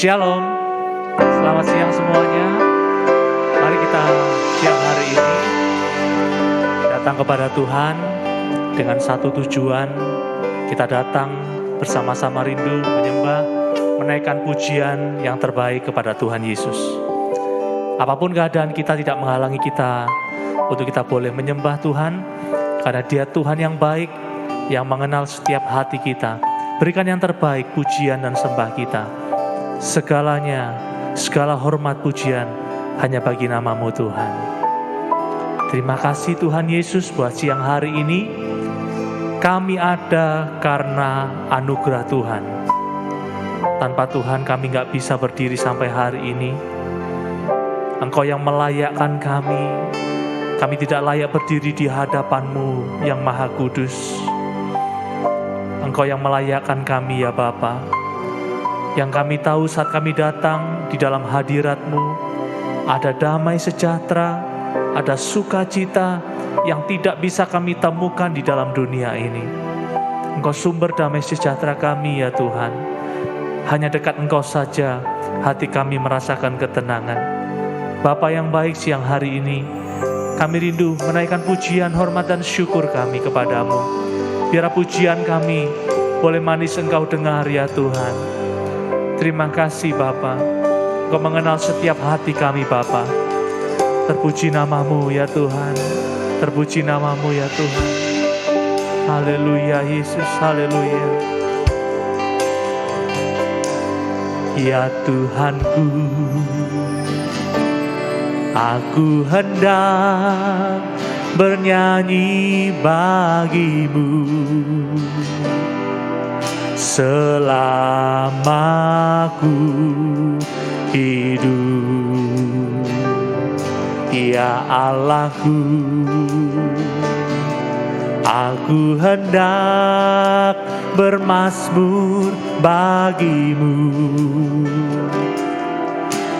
Shalom, selamat siang semuanya. Mari kita siang hari ini datang kepada Tuhan dengan satu tujuan. Kita datang bersama-sama rindu menyembah, menaikkan pujian yang terbaik kepada Tuhan Yesus. Apapun keadaan kita tidak menghalangi kita untuk kita boleh menyembah Tuhan, karena Dia Tuhan yang baik, yang mengenal setiap hati kita. Berikan yang terbaik pujian dan sembah kita. Segalanya, segala hormat pujian hanya bagi nama-Mu Tuhan. Terima kasih Tuhan Yesus buat siang hari ini. Kami ada karena anugerah Tuhan. Tanpa Tuhan kami gak bisa berdiri sampai hari ini. Engkau yang melayakkan kami. Kami tidak layak berdiri di hadapan-Mu yang Maha Kudus. Engkau yang melayakkan kami ya Bapa. Yang kami tahu saat kami datang di dalam hadirat-Mu, ada damai sejahtera, ada sukacita yang tidak bisa kami temukan di dalam dunia ini. Engkau sumber damai sejahtera kami ya Tuhan. Hanya dekat Engkau saja hati kami merasakan ketenangan. Bapa yang baik, siang hari ini kami rindu menaikkan pujian, hormat dan syukur kami kepadamu. Biar pujian kami boleh manis Engkau dengar ya Tuhan. Terima kasih Bapa, Engkau mengenal setiap hati kami Bapa. Terpuji nama-Mu ya Tuhan, terpuji nama-Mu ya Tuhan. Haleluya Yesus, haleluya. Ya Tuhanku, aku hendak bernyanyi bagi-Mu selama ku hidup, ya Allahku. Aku hendak bermazmur bagi-Mu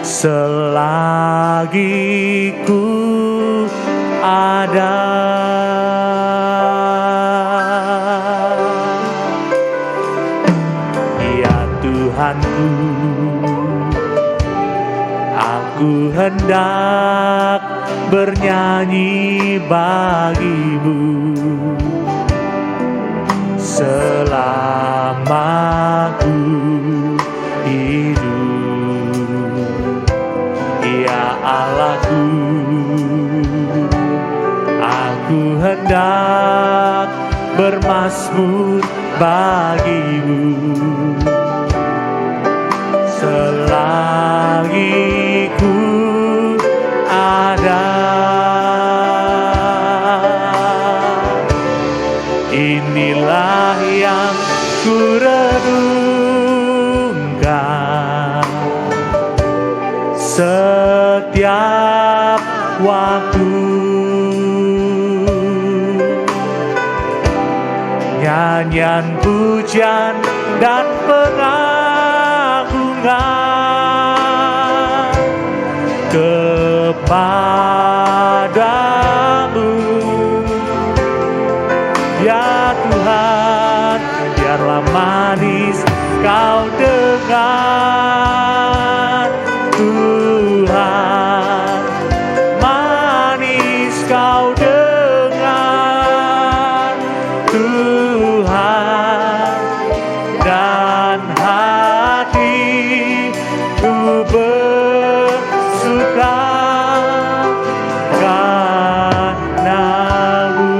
selagi ku ada. Tuhanku, aku hendak bernyanyi bagi-Mu selama ku hidup, ya Allahku. Aku hendak bermazmur bagi-Mu selagi ku ada. Inilah yang ku renungkan setiap waktu. Nyanyian, pujian dan pengagungan kepadamu ya Tuhan. Biarlah manis Kau dengar Tuhan, manis Kau dengar Tuhan, dan hatiku bersuka karena-Mu.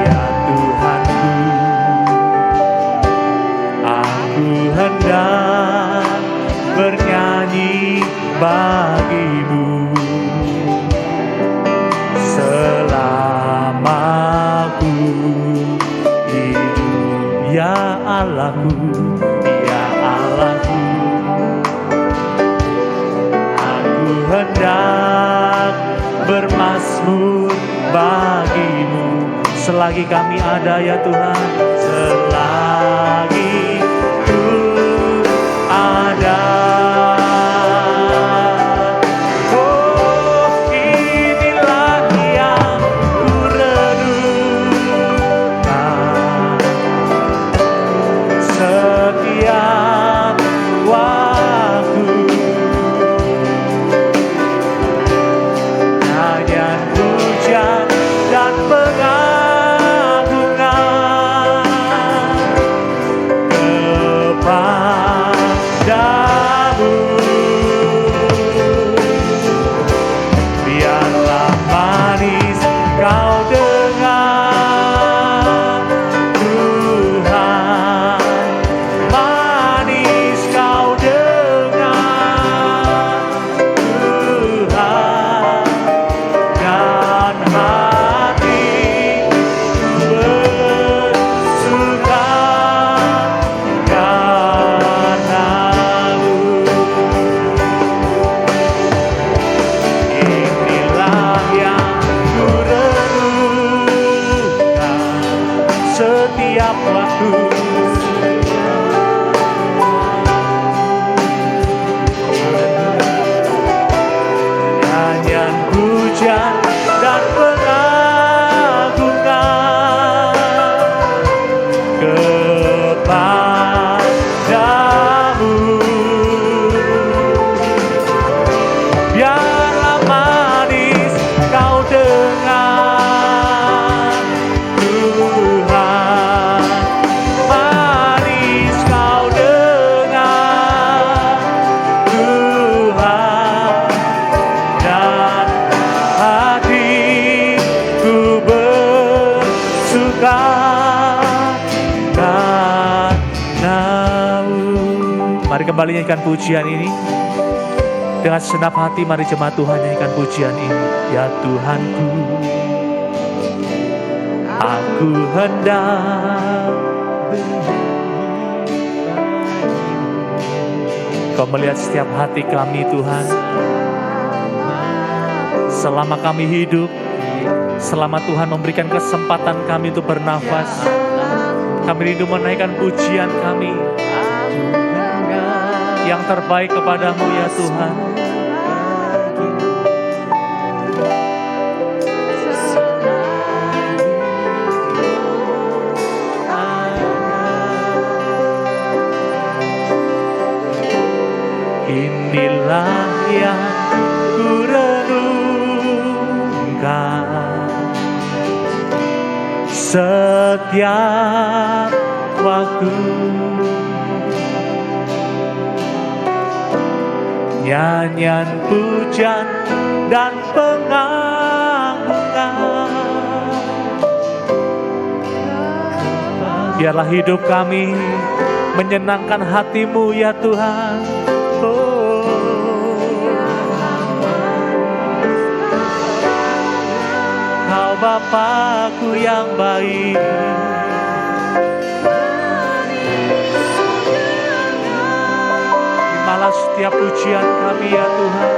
Ya Tuhanku, aku hendak bernyanyi bagi-Mu selama ku hidup, ya Allahku, ya Allahku. Aku hendak bermazmur bagi-Mu selagi kami ada ya Tuhan, selagi ku ada. Inilah yang ku renungkan kembali nyanyikan pujian ini. Dengan segenap hati mari jemaat Tuhan nyanyikan pujian ini. Ya Tuhanku, aku hendak Kau melihat setiap hati kami Tuhan. Selama kami hidup, selama Tuhan memberikan kesempatan kami untuk bernafas, kami rindu menaikkan pujian kami yang terbaik kepadamu ya Tuhan. Inilah yang ku renungkan setiap waktu, nyanyian pujian dan pengagungan. Biarlah hidup kami menyenangkan hatimu ya Tuhan. Kau Bapakku yang baik, terimalah setiap pujian kami ya Tuhan.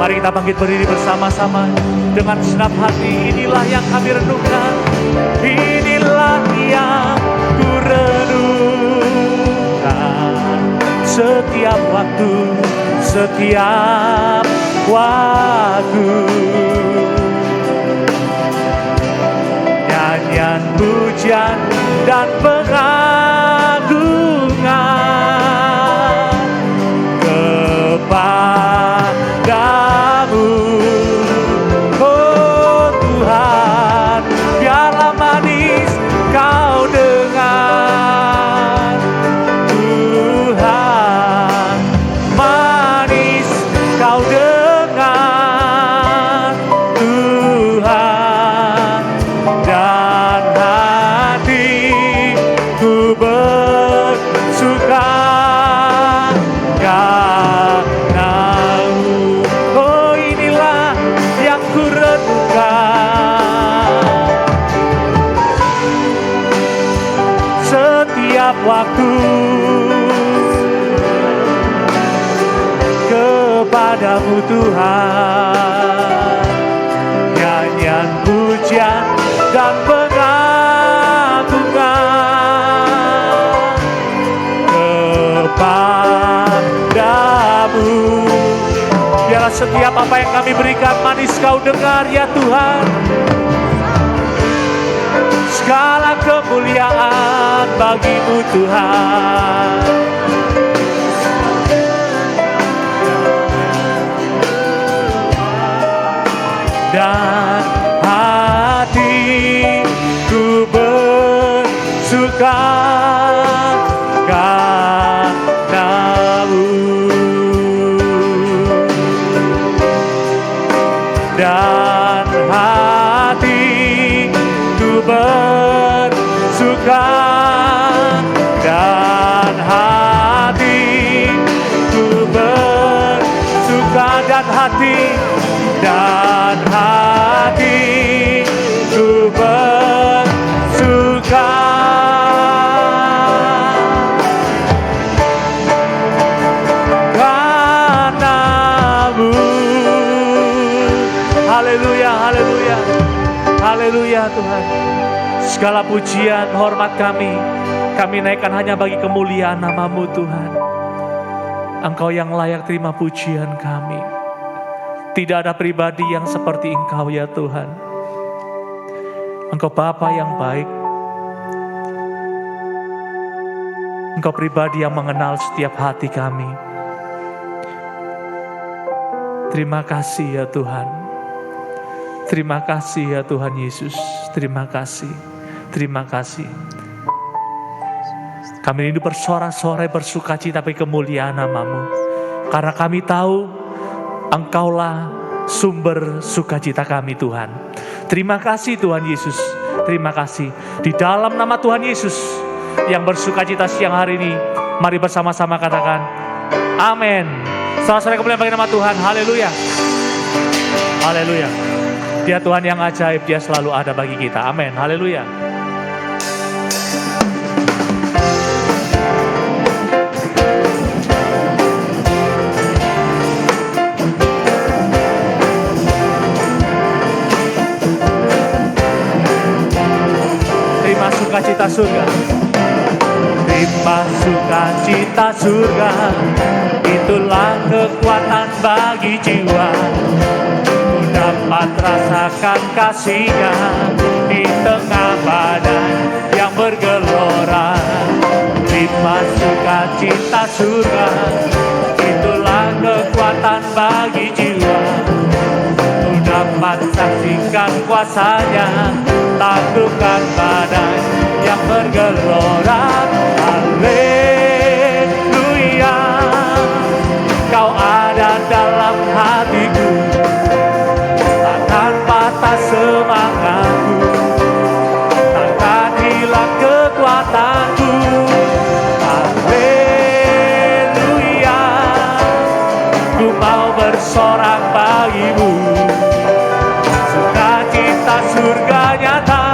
Mari kita bangkit berdiri bersama-sama dengan segenap hati. Inilah yang kami renungkan, inilah yang ku renungkan setiap waktu, setiap waktu. Nyanyian pujian dan pengagungan kepadamu, oh Tuhan. Biarlah manis kau dengar, Tuhan, manis kau dengar, Tuhan, dan hatiku bersuka karenamu. Oh inilah yang ku renungkan setiap waktu kepadamu Tuhan. Nyanyian pujian dan pengagungan kepadamu. Biarlah setiap apa yang kami berikan manis kau dengar ya Tuhan. Segala kemuliaan bagimu Tuhan. Dan hatiku bersuka karenamu, dan hatiku bersuka, dan hatiku bersuka, dan hatiku bersuka karenamu. Haleluya, haleluya, haleluya Tuhan. Segala pujian, hormat kami naikkan hanya bagi kemuliaan nama-Mu Tuhan. Engkau yang layak terima pujian kami. Tidak ada pribadi yang seperti Engkau ya Tuhan. Engkau Bapa yang baik. Engkau pribadi yang mengenal setiap hati kami. Terima kasih ya Tuhan. Terima kasih ya Tuhan Yesus. Terima kasih. Terima kasih. Kami rindu bersorak-sorai bersukacita bagi kemuliaan nama-Mu. Karena kami tahu Engkaulah sumber sukacita kami Tuhan. Terima kasih Tuhan Yesus. Terima kasih. Di dalam nama Tuhan Yesus yang bersukacita siang hari ini, mari bersama-sama katakan amin. Saudara-saudara kemuliaan bagi nama Tuhan. Haleluya. Haleluya. Dia Tuhan yang ajaib, Dia selalu ada bagi kita. Amin. Haleluya. Terima sukacita surga. Terima sukacita surga. Itulah kekuatan bagi jiwa. Dapat rasakan kasih-Nya di tengah badan yang bergelora. Terima sukacita surga. Itulah kekuatan bagi jiwa. Dapat saksikan kuasa-Nya, taklukkan badan yang bergelora. Haleluya, Kau ada dalam hatiku, takkan patah semangatku, takkan hilang kekuatanku. Haleluya, ku mau bersorak bagimu. Sukacita surga nyata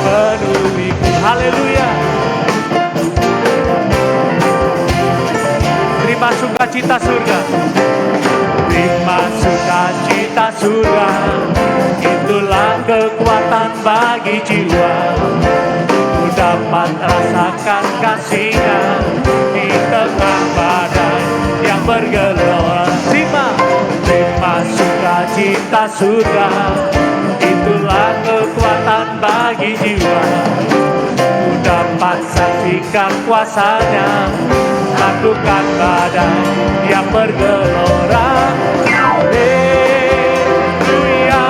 penuhiku. Haleluya. Terima sukacita surga. Terima sukacita surga. Itulah kekuatan bagi jiwa. Ku dapat rasakan kasih-Nya di tengah badan yang bergelora. Terima sukacita surga. Itulah kekuatan bagi jiwa. Ku dapat saksikan kuasa-Nya, taklukkan badan yang bergelora. Haleluya,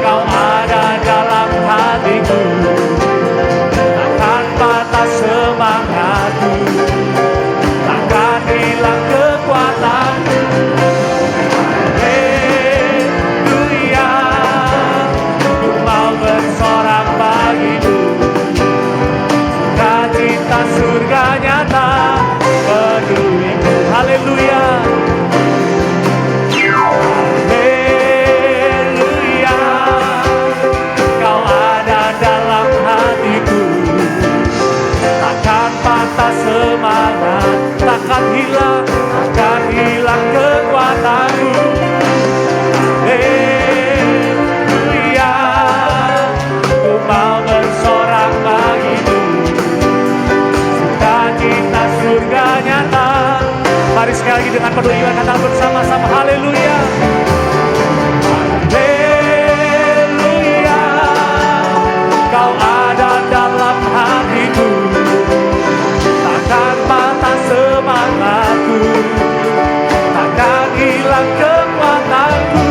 Kau ada dalam hatiku, takkan patah semangatku, takkan hilang kekuatanku. Haleluya, ku mau bersorak bagimu. Sukacita surga nyata penuhiku. Haleluya. Haleluya, Kau ada dalam hatiku, takkan patah semangat, takkan hilang kekuatanku. Haleluya, ku mau bersorak bagimu. Sukacita surga nyata. Mari sekali lagi dengan penuh iman kata bersama-sama haleluya. Haleluya, Kau ada dalam hatiku, takkan patah semangatku, takkan hilang kekuatanku.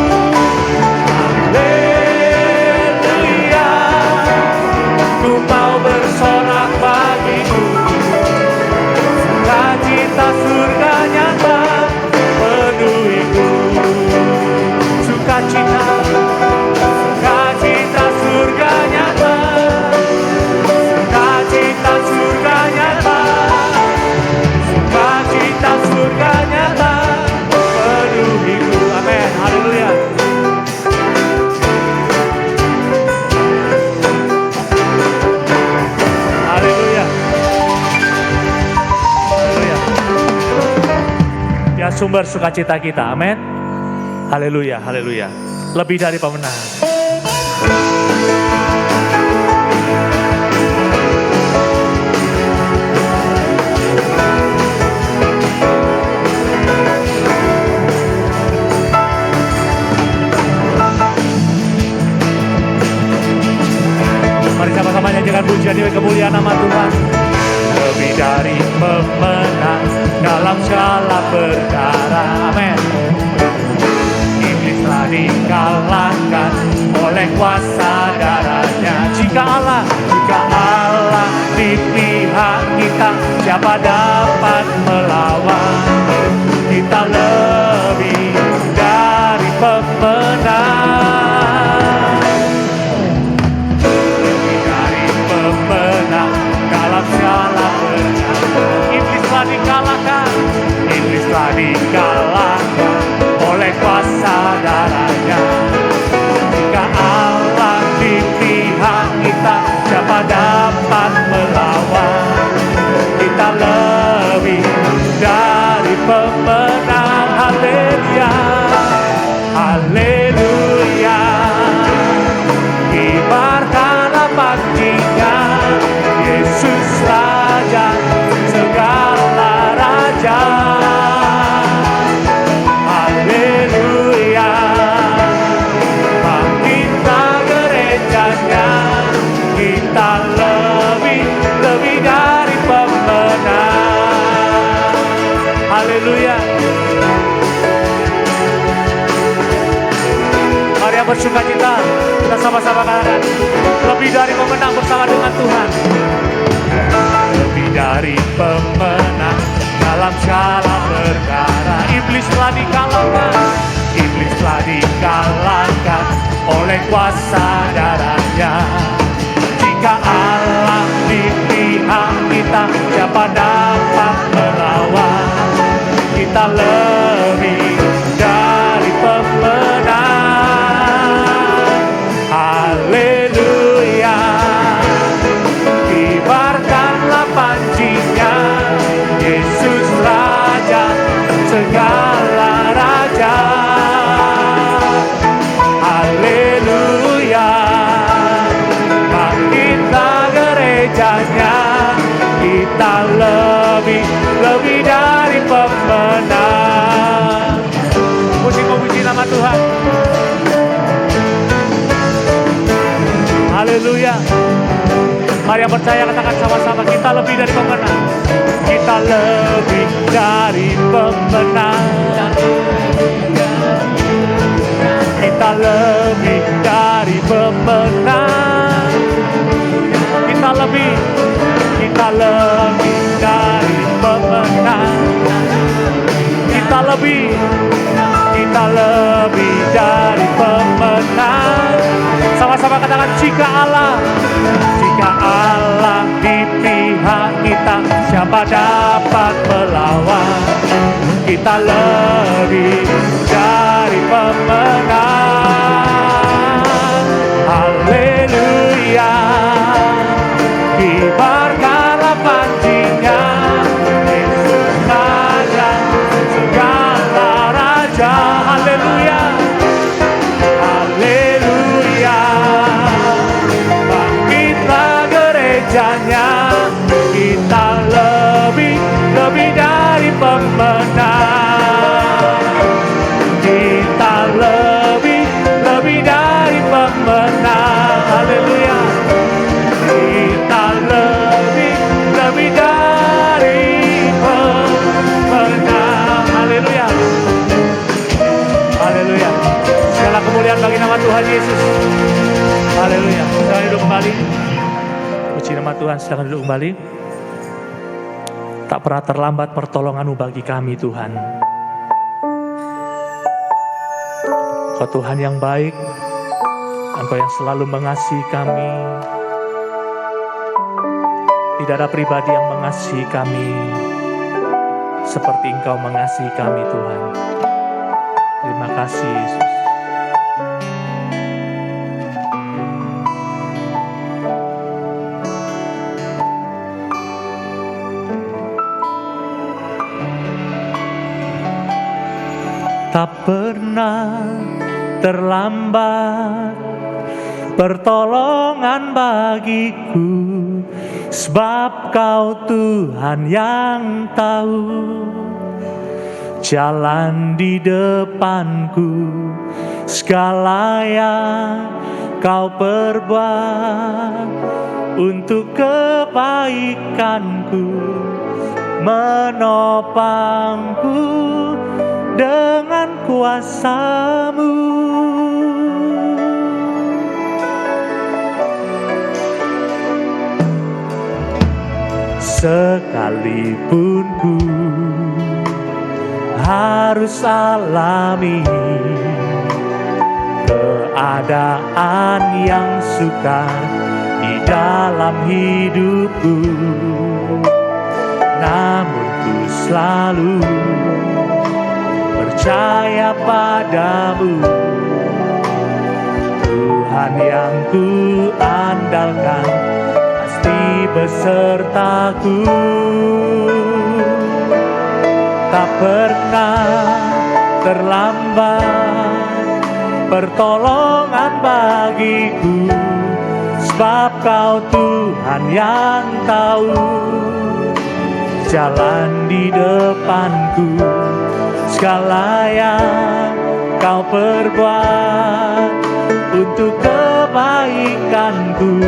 Haleluya, ku mau bersorak bagimu. Sukacita surga nyata penuhiku. Sukacita surga nyata. Sukacita surga nyata. Sukacita surga nyata penuhiku. Amin. Haleluya. Haleluya. Haleluya. Dia sumber sukacita kita. Amin. Haleluya. Haleluya. Lebih dari pemenang. Mari sama-sama nyanyikan pujian demi kemuliaan nama Tuhan. Lebih dari pemenang dalam segala perkara. Amin. Iblis telah dikalahkan oleh kuasa darah-Nya. Jika Allah di pihak kita, siapa dapat melawan? Kita lebih dari bersuka cita. Kita sama-sama katakan, lebih dari pemenang bersama dengan Tuhan. Lebih dari pemenang dalam segala perkara. Iblis telah dikalahkan, iblis telah dikalahkan oleh kuasa darahnya. Jika Allah di pihak kita, siapa dapat melawan? Kita lebih dari pemenang. Haleluya. Kibarkanlah pancinya, Yesus Raja segala raja. Haleluya. Bangkitlah gerejanya, kita lebih dari pemenang. Musik memuji nama Tuhan. Haleluya. Mari yang percaya katakan sama-sama, kita lebih dari pemenang. Kita lebih dari pemenang. Kita lebih dari pemenang. Kita lebih dari pemenang. Kita lebih dari pemenang. Sama-sama katakan, jika Allah di pihak kita, siapa dapat melawan? Kita lebih dari pemenang. Haleluya. Kibarkanlah pancinya, Yesus Raja segala raja. Haleluya. Haleluya. Bangkitlah gerejanya, kita lebih dari pemenang. Kita lebih dari pemenang. Haleluya. Kita lebih dari pemenang. Haleluya. Haleluya. Segala kemuliaan bagi nama Tuhan Yesus. Haleluya. Silakan duduk kembali. Puji nama Tuhan. Silakan duduk kembali. Tak pernah terlambat pertolongan-Mu bagi kami, Tuhan. Kau Tuhan yang baik, Engkau yang selalu mengasihi kami. Tidak ada pribadi yang mengasihi kami seperti Engkau mengasihi kami, Tuhan. Terima kasih, Yesus. Tak pernah terlambat pertolongan bagiku, sebab Kau Tuhan yang tahu jalan di depanku. Segala yang Kau perbuat untuk kebaikanku, menopangku dengan kuasa-Mu. Sekalipun ku harus alami keadaan yang sukar di dalam hidupku, namun ku selalu percaya padamu, Tuhan yang ku andalkan pasti besertaku. Tak pernah terlambat pertolongan bagiku, sebab Kau Tuhan yang tahu jalan di depanku. Segala yang Kau perbuat untuk kebaikanku,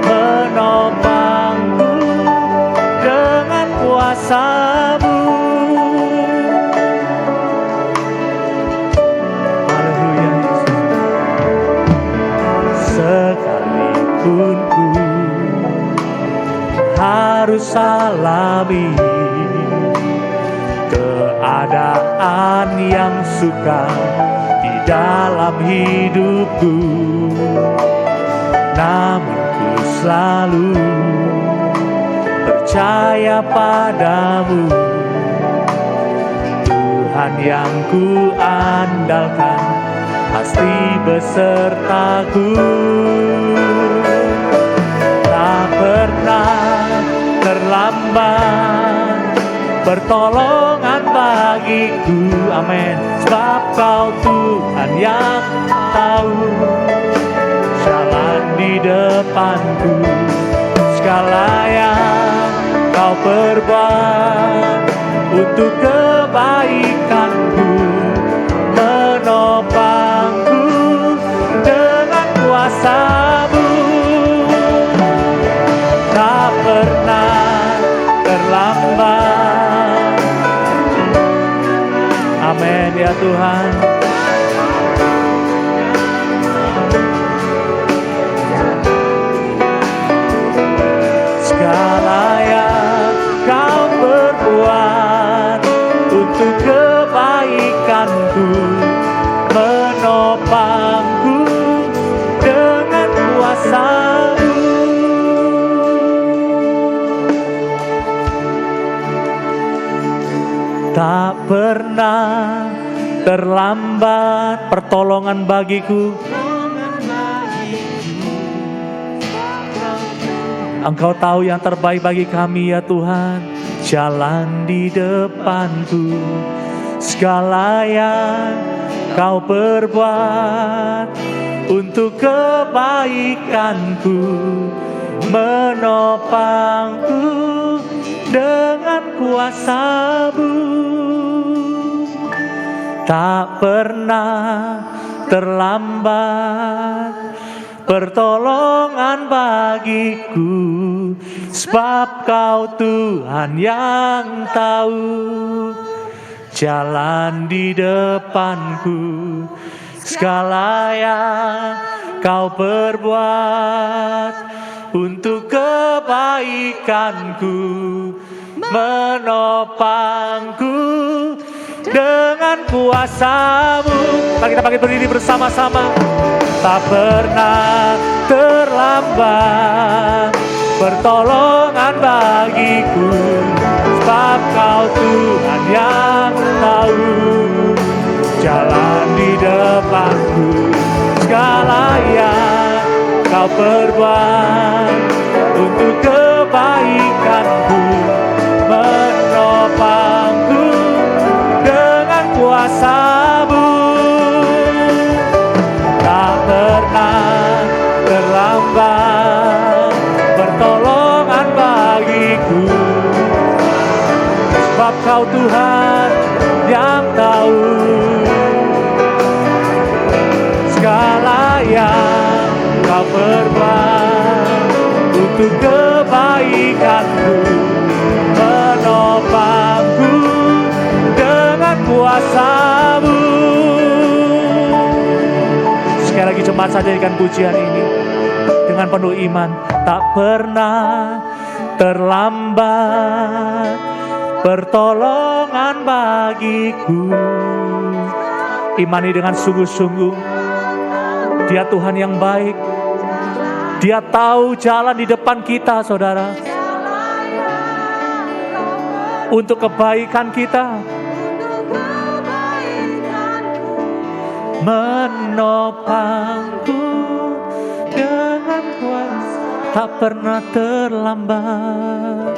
menopangku dengan kuasa-Mu. Haleluya Yesus. salami keadaan yang sukar di dalam hidupku, namun ku selalu percaya padamu. Tuhan yang ku andalkan pasti besertaku. Tak pernah terlambat pertolongan bagiku, amin. Sebab kau Tuhan yang tahu jalan di depanku. Segala yang kau perbuat untuk kebaikanku, menopangku dengan kuasa-Mu. Tak pernah terlambat. Amin ya Tuhan. Segala yang kau perbuat untuk kebaikanku, menopangku dengan kuasa-Mu. Tak pernah terlambat pertolongan bagiku. Engkau tahu yang terbaik bagi kami ya Tuhan. Jalan di depanku, segala yang kau perbuat untuk kebaikanku, menopangku dengan kuasa-Mu. Tak pernah terlambat pertolongan bagiku, sebab kau Tuhan yang tahu jalan di depanku. Segala yang kau perbuat untuk kebaikanku, menopangku dengan kuasa-Mu. Mari kita bangkit berdiri bersama-sama. Tak pernah terlambat pertolongan bagiku, sebab kau Tuhan yang tahu jalan di depanku. Segala yang kau perbuat untuk kebaikanku, menopangku dengan kuasa-Mu. Tak pernah terlambat pertolongan bagiku, sebab kau Tuhan yang tahu segala yang kau perbuat untuk kebaikanku, menopangku dengan kuasa-Mu. Sekali lagi jemaat saja dengan pujian ini dengan penuh iman. Tak pernah terlambat pertolongan bagiku. Imani dengan sungguh-sungguh, Dia Tuhan yang baik. Dia tahu jalan di depan kita, saudara, untuk kebaikan kita, menopangku dengan kuasa. Tak pernah terlambat,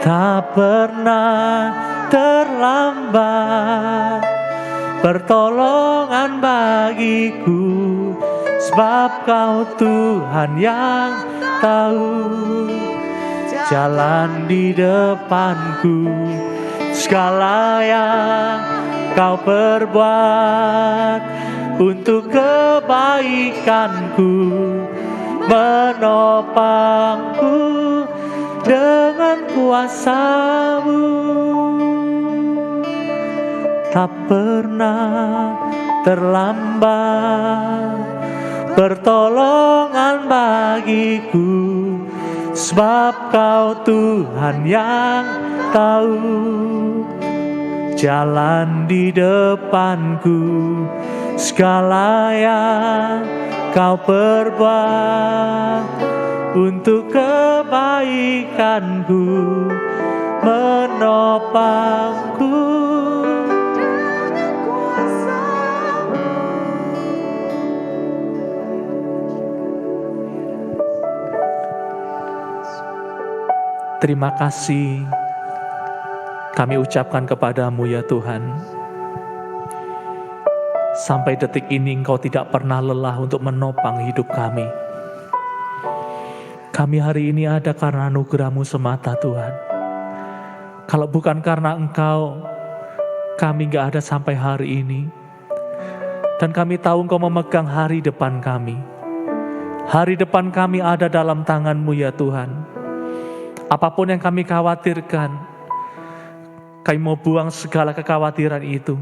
tak pernah terlambat pertolongan bagiku, sebab kau Tuhan yang tahu jalan di depanku. Segala yang kau perbuat untuk kebaikanku, menopangku dengan kuasa-Mu. Tak pernah terlambat pertolongan bagiku, sebab Kau Tuhan yang tahu jalan di depanku, segala yang Kau perbuat untuk kebaikanku, menopangku. Terima kasih kami ucapkan kepadamu ya Tuhan. Sampai detik ini Engkau tidak pernah lelah untuk menopang hidup kami. Kami hari ini ada karena anugerah-Mu semata Tuhan. Kalau bukan karena Engkau, kami gak ada sampai hari ini. Dan kami tahu Engkau memegang hari depan kami. Hari depan kami ada dalam tangan-Mu ya Tuhan. Apapun yang kami khawatirkan, kami mau buang segala kekhawatiran itu.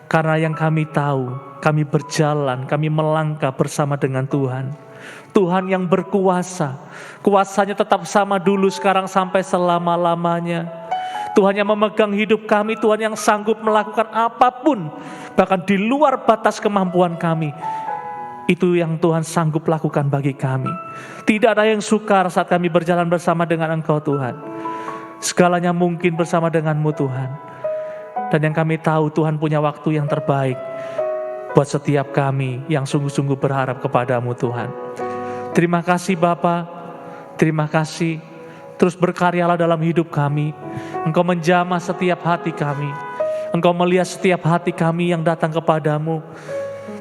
Karena yang kami tahu, kami berjalan, kami melangkah bersama dengan Tuhan. Tuhan yang berkuasa, kuasanya tetap sama dulu, sekarang sampai selama-lamanya. Tuhan yang memegang hidup kami, Tuhan yang sanggup melakukan apapun, bahkan di luar batas kemampuan kami. Itu yang Tuhan sanggup lakukan bagi kami. Tidak ada yang sukar saat kami berjalan bersama dengan Engkau Tuhan. Segalanya mungkin bersama dengan-Mu Tuhan. Dan yang kami tahu Tuhan punya waktu yang terbaik buat setiap kami yang sungguh-sungguh berharap kepada-Mu Tuhan. Terima kasih Bapa, terima kasih. Terus berkaryalah dalam hidup kami. Engkau menjamah setiap hati kami. Engkau melihat setiap hati kami yang datang kepada-Mu.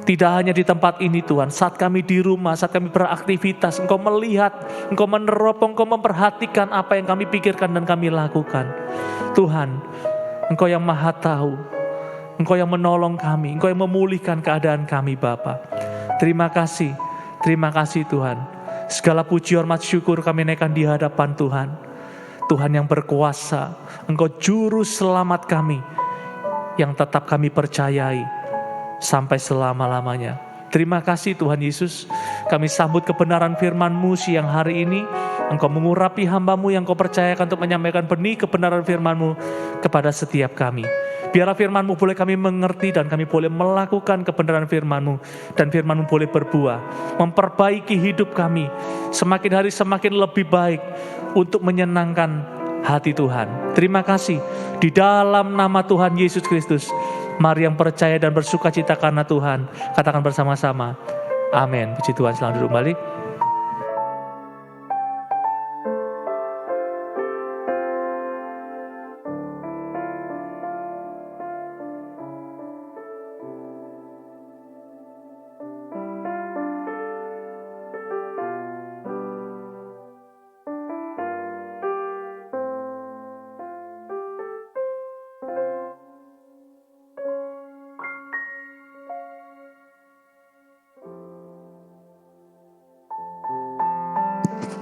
Tidak hanya di tempat ini Tuhan, saat kami di rumah, saat kami beraktivitas, Engkau melihat, Engkau meneropong, Engkau memperhatikan apa yang kami pikirkan dan kami lakukan. Tuhan, Engkau yang maha tahu, Engkau yang menolong kami, Engkau yang memulihkan keadaan kami Bapa. Terima kasih Tuhan. Segala puji, hormat, syukur kami naikkan di hadapan Tuhan. Tuhan yang berkuasa, Engkau juru selamat kami, yang tetap kami percayai sampai selama-lamanya. Terima kasih Tuhan Yesus. Kami sambut kebenaran firman-Mu siang hari ini. Engkau mengurapi hamba-Mu yang Kau percayakan untuk menyampaikan benih kebenaran firman-Mu kepada setiap kami. Biarlah firman-Mu boleh kami mengerti dan kami boleh melakukan kebenaran firman-Mu. Dan firman-Mu boleh berbuah, memperbaiki hidup kami. Semakin hari semakin lebih baik untuk menyenangkan hati Tuhan. Terima kasih. Di dalam nama Tuhan Yesus Kristus, mari yang percaya dan bersuka cita karena Tuhan, katakan bersama-sama, amin. Puji Tuhan, selamat duduk kembali.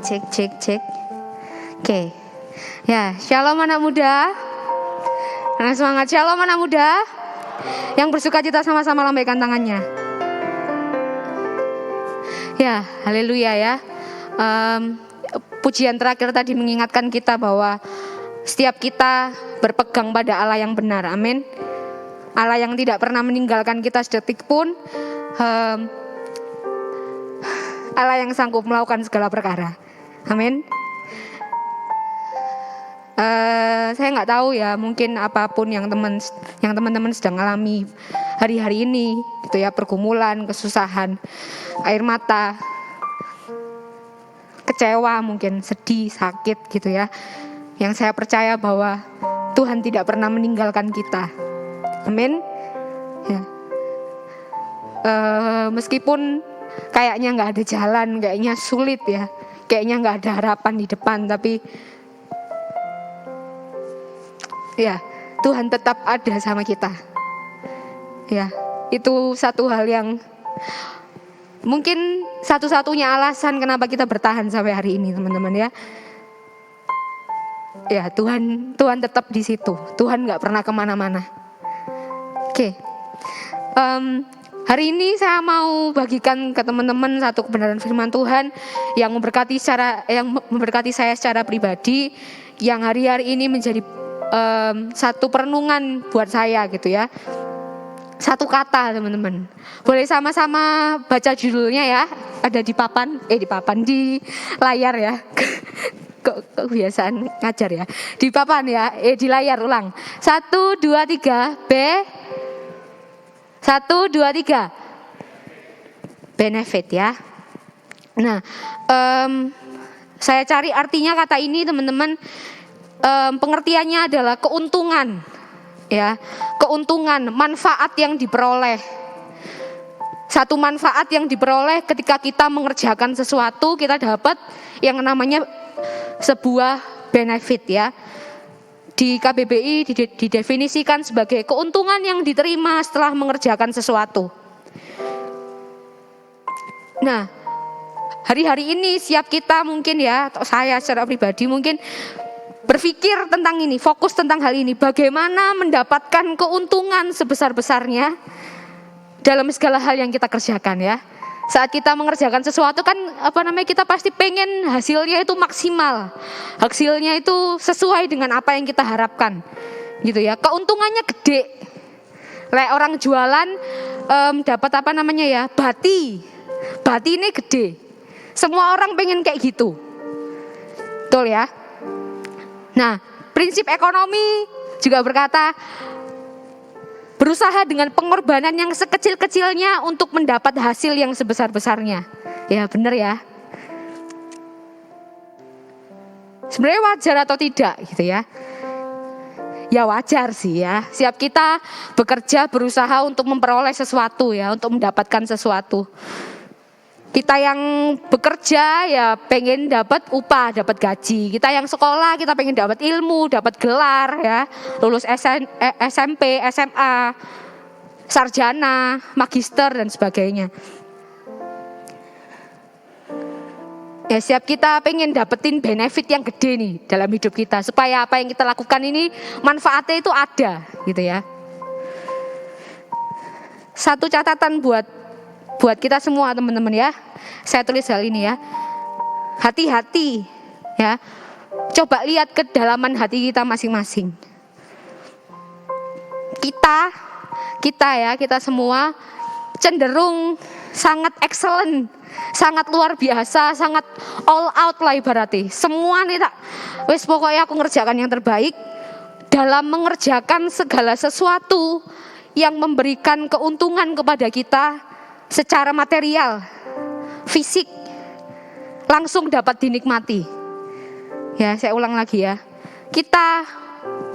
Cek. Oke. Ya, shalom anak muda. Nah, semangat shalom anak muda. Yang bersuka cita sama-sama lambaikan tangannya. Ya, haleluya ya. Pujian terakhir tadi mengingatkan kita bahwa setiap kita berpegang pada Allah yang benar. Amin. Allah yang tidak pernah meninggalkan kita sedetik pun. Allah yang sanggup melakukan segala perkara. Amin. Saya nggak tahu ya, mungkin apapun yang teman-teman sedang alami hari-hari ini, gitu ya, pergumulan, kesusahan, air mata, kecewa, mungkin sedih, sakit, gitu ya. Yang saya percaya bahwa Tuhan tidak pernah meninggalkan kita. Amin. Ya. Meskipun kayaknya nggak ada jalan, kayaknya sulit ya. Kayaknya nggak ada harapan di depan, tapi ya Tuhan tetap ada sama kita. Ya, itu satu hal yang mungkin satu-satunya alasan kenapa kita bertahan sampai hari ini, teman-teman ya. Ya, Tuhan tetap di situ. Tuhan nggak pernah kemana-mana. Oke. Hari ini saya mau bagikan ke teman-teman satu kebenaran firman Tuhan yang memberkati saya secara pribadi, yang hari-hari ini menjadi satu perenungan buat saya gitu ya. Satu kata teman-teman. Boleh sama-sama baca judulnya ya. Ada di di layar ya. Kebiasaan ngajar ya. Di papan ya. Di layar ulang. 1, 2, 3 B. 1, 2, 3 benefit ya. Nah, saya cari artinya kata ini teman-teman. Pengertiannya adalah keuntungan, ya, keuntungan, manfaat yang diperoleh. Satu manfaat yang diperoleh ketika kita mengerjakan sesuatu, kita dapat yang namanya sebuah benefit ya. Di KBBI didefinisikan sebagai keuntungan yang diterima setelah mengerjakan sesuatu. Nah, hari-hari ini siap kita mungkin ya, atau saya secara pribadi mungkin berpikir tentang ini, fokus tentang hal ini. Bagaimana mendapatkan keuntungan sebesar-besarnya dalam segala hal yang kita kerjakan ya. Saat kita mengerjakan sesuatu kan kita pasti pengen hasilnya itu maksimal. Hasilnya itu sesuai dengan apa yang kita harapkan. Gitu ya. Keuntungannya gede. Kayak orang jualan dapat bati. Bati ini gede. Semua orang pengen kayak gitu. Betul ya? Nah, prinsip ekonomi juga berkata berusaha dengan pengorbanan yang sekecil-kecilnya untuk mendapat hasil yang sebesar-besarnya. Ya benar ya. Sebenarnya wajar atau tidak gitu ya. Ya wajar sih ya. Siap kita bekerja berusaha untuk memperoleh sesuatu ya. Untuk mendapatkan sesuatu. Kita yang bekerja ya pengen dapat upah, dapat gaji. Kita yang sekolah kita pengen dapat ilmu, dapat gelar ya. Lulus SMP, SMA, sarjana, magister dan sebagainya. Ya siap kita pengen dapetin benefit yang gede nih dalam hidup kita. Supaya apa yang kita lakukan ini manfaatnya itu ada gitu ya. Satu catatan buat kita semua teman-teman ya. Saya tulis hal ini ya. Hati-hati ya. Coba lihat kedalaman hati kita masing-masing. Kita semua cenderung sangat excellent, sangat luar biasa, sangat all out lah ibaratnya. Semua nih pokoknya aku ngerjakan yang terbaik dalam mengerjakan segala sesuatu yang memberikan keuntungan kepada kita secara material, fisik, langsung dapat dinikmati. Ya, saya ulang lagi ya. Kita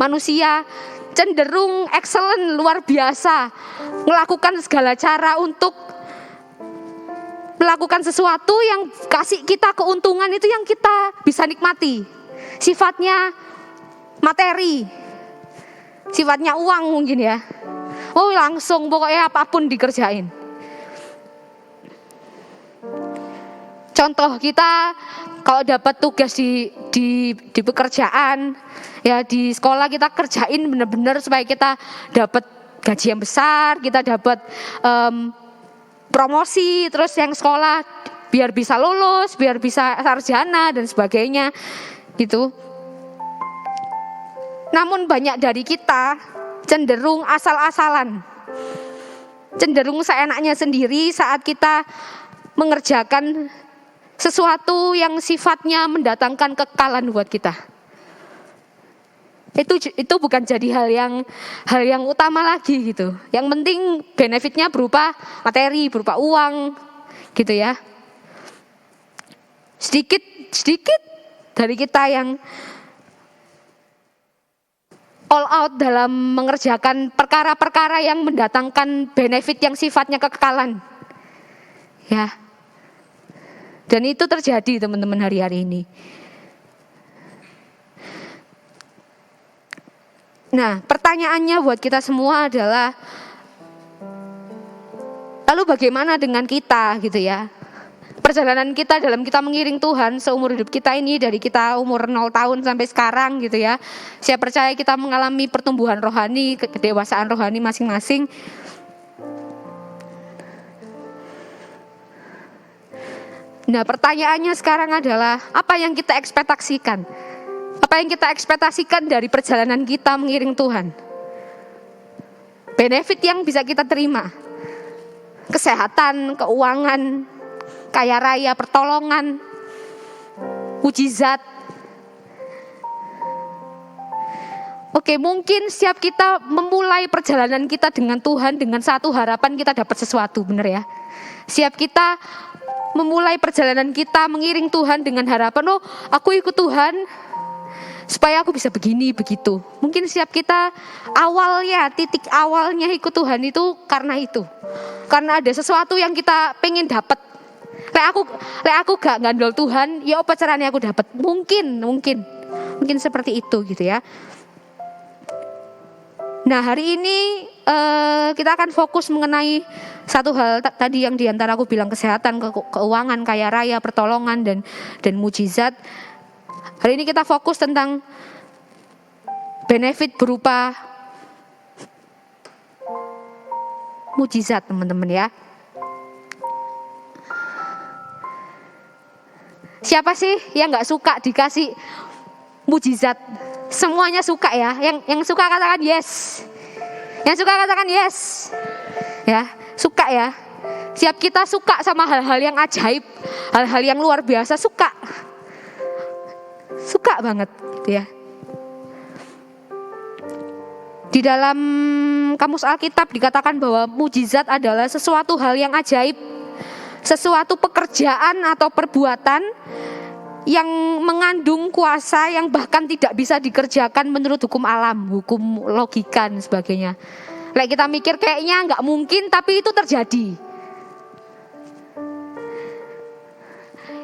manusia cenderung excellent, luar biasa, melakukan segala cara untuk melakukan sesuatu yang kasih kita keuntungan itu yang kita bisa nikmati. Sifatnya materi, sifatnya uang mungkin ya. Oh langsung pokoknya apapun dikerjain. Contoh kita kalau dapat tugas di pekerjaan ya di sekolah kita kerjain benar-benar supaya kita dapat gaji yang besar, kita dapat promosi, terus yang sekolah biar bisa lulus, biar bisa sarjana dan sebagainya gitu. Namun banyak dari kita cenderung asal-asalan, cenderung seenaknya sendiri saat kita mengerjakan sesuatu yang sifatnya mendatangkan kekekalan buat kita. Itu bukan jadi hal yang utama lagi gitu. Yang penting benefitnya berupa materi, berupa uang gitu ya. Sedikit dari kita yang all out dalam mengerjakan perkara-perkara yang mendatangkan benefit yang sifatnya kekekalan. Ya. Dan itu terjadi teman-teman hari-hari ini. Nah, pertanyaannya buat kita semua adalah lalu bagaimana dengan kita gitu ya? Perjalanan kita dalam kita mengiring Tuhan seumur hidup kita ini dari kita umur 0 tahun sampai sekarang gitu ya. Saya percaya kita mengalami pertumbuhan rohani, kedewasaan rohani masing-masing. Nah, pertanyaannya sekarang adalah apa yang kita ekspektasikan? Apa yang kita ekspektasikan dari perjalanan kita mengiring Tuhan? Benefit yang bisa kita terima. Kesehatan, keuangan, kaya raya, pertolongan, mujizat. Oke, mungkin setiap kita memulai perjalanan kita dengan Tuhan dengan satu harapan kita dapat sesuatu, benar ya? Setiap kita memulai perjalanan kita mengiring Tuhan dengan harapan, oh aku ikut Tuhan supaya aku bisa begini, begitu. Mungkin setiap kita awalnya, titik awalnya ikut Tuhan itu. Karena ada sesuatu yang kita pengen dapat. Lek aku gak ngandol Tuhan, ya apa caranya aku dapat? Mungkin seperti itu gitu ya. Nah, hari ini kita akan fokus mengenai satu hal tadi yang diantara aku bilang, kesehatan, keuangan, kaya raya, pertolongan dan mujizat. Hari ini kita fokus tentang benefit berupa mujizat, teman-teman ya. Siapa sih yang gak suka dikasih mujizat? Semuanya suka ya. Yang suka katakan yes. Yang suka katakan yes. Ya, suka ya. Siap kita suka sama hal-hal yang ajaib, hal-hal yang luar biasa, suka banget gitu ya. Di dalam kamus Alkitab dikatakan bahwa mujizat adalah sesuatu hal yang ajaib, sesuatu pekerjaan atau perbuatan yang mengandung kuasa yang bahkan tidak bisa dikerjakan menurut hukum alam, hukum logika dan sebagainya. Like kita mikir kayaknya nggak mungkin, tapi itu terjadi.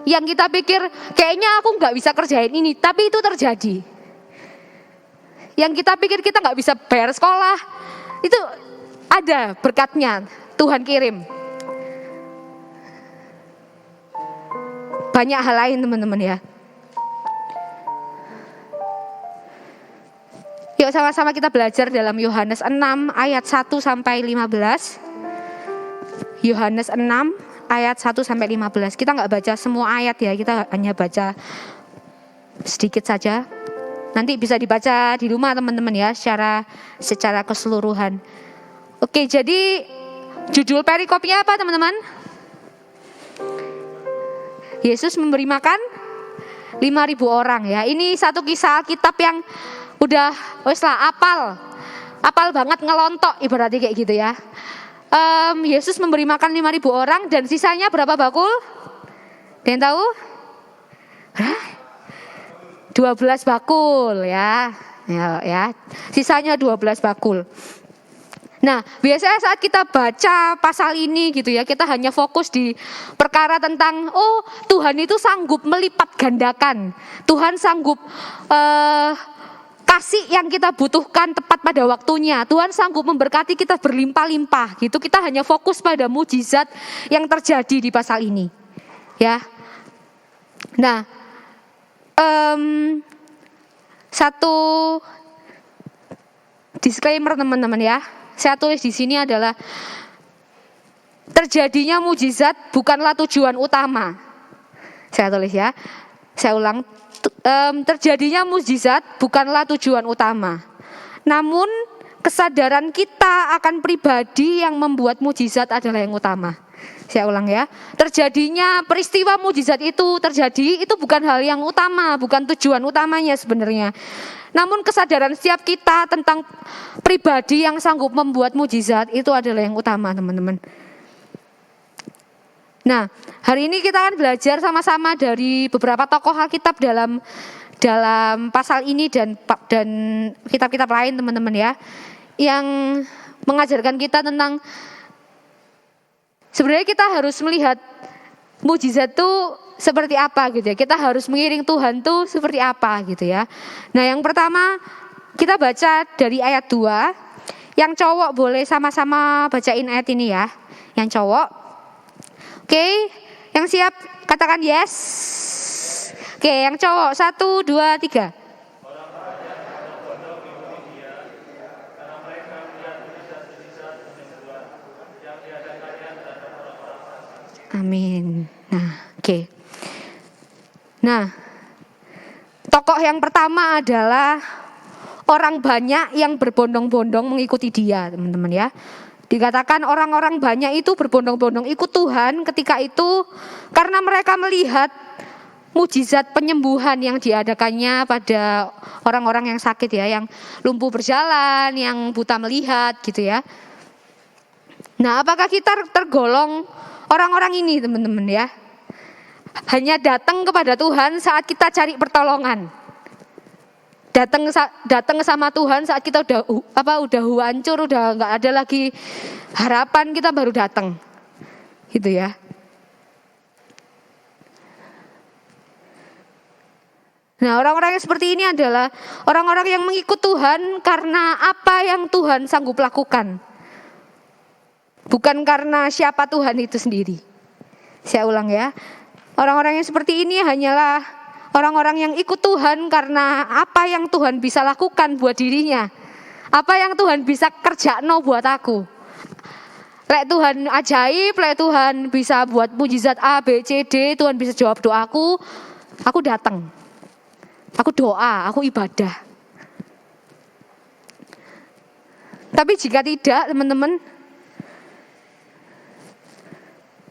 Yang kita pikir kayaknya aku nggak bisa kerjain ini, tapi itu terjadi. Yang kita pikir kita nggak bisa bayar sekolah, itu ada berkatnya, Tuhan kirim. Banyak hal lain teman-teman ya. Yuk sama-sama kita belajar dalam Yohanes 6 ayat 1 sampai 15. Yohanes 6 ayat 1 sampai 15. Kita enggak baca semua ayat ya, kita hanya baca sedikit saja. Nanti bisa dibaca di rumah teman-teman ya, secara keseluruhan. Oke, jadi judul perikopnya apa teman-teman? Yesus memberi makan 5.000 orang ya. Ini satu kisah Alkitab yang udah apal banget, ngelontok ibaratnya kayak gitu ya. Yesus memberi makan 5.000 orang dan sisanya berapa bakul? Ada yang tahu? 12 bakul ya. Sisanya 12 bakul. Nah, biasanya saat kita baca pasal ini gitu ya, kita hanya fokus di perkara tentang Tuhan itu sanggup melipat gandakan. Tuhan sanggup kasih yang kita butuhkan tepat pada waktunya. Tuhan sanggup memberkati kita berlimpah-limpah gitu. Kita hanya fokus pada mujizat yang terjadi di pasal ini. Ya. Nah, satu disclaimer teman-teman ya. Saya tulis di sini adalah terjadinya mujizat bukanlah tujuan utama. Saya tulis ya. Saya ulang, terjadinya mujizat bukanlah tujuan utama. Namun kesadaran kita akan pribadi yang membuat mujizat adalah yang utama. Saya ulang ya. Terjadinya peristiwa mujizat itu terjadi, itu bukan hal yang utama, bukan tujuan utamanya sebenarnya. Namun kesadaran setiap kita tentang pribadi yang sanggup membuat mujizat itu adalah yang utama, teman-teman. Nah, hari ini kita akan belajar sama-sama dari beberapa tokoh Alkitab dalam pasal ini dan kitab-kitab lain, teman-teman ya, yang mengajarkan kita tentang sebenarnya kita harus melihat mujizat itu seperti apa gitu ya. Kita harus mengiring Tuhan tuh seperti apa gitu ya. Nah, yang pertama kita baca dari ayat 2. Yang cowok boleh sama-sama bacain ayat ini ya. Yang cowok. Oke, yang siap katakan yes. Oke, yang cowok 1, 2, 3. Amin. Nah, Oke. Nah, tokoh yang pertama adalah orang banyak yang berbondong-bondong mengikuti dia, teman-teman ya. Dikatakan orang-orang banyak itu berbondong-bondong ikut Tuhan ketika itu karena mereka melihat mujizat penyembuhan yang diadakannya pada orang-orang yang sakit ya, yang lumpuh berjalan, yang buta melihat gitu ya. Nah, apakah kita tergolong orang-orang ini, teman-teman ya? Hanya datang kepada Tuhan saat kita cari pertolongan. Datang sama Tuhan saat kita udah hancur, udah nggak ada lagi harapan, kita baru datang, gitu ya. Nah, orang-orang yang seperti ini adalah orang-orang yang mengikut Tuhan karena apa yang Tuhan sanggup lakukan, bukan karena siapa Tuhan itu sendiri. Saya ulang ya, orang-orang yang seperti ini hanyalah orang-orang yang ikut Tuhan karena apa yang Tuhan bisa lakukan buat dirinya. Apa yang Tuhan bisa kerjakno buat aku. Lek Tuhan ajaib, lek Tuhan bisa buat mujizat A, B, C, D, Tuhan bisa jawab doaku, aku datang. Aku doa, aku ibadah. Tapi jika tidak, teman-teman,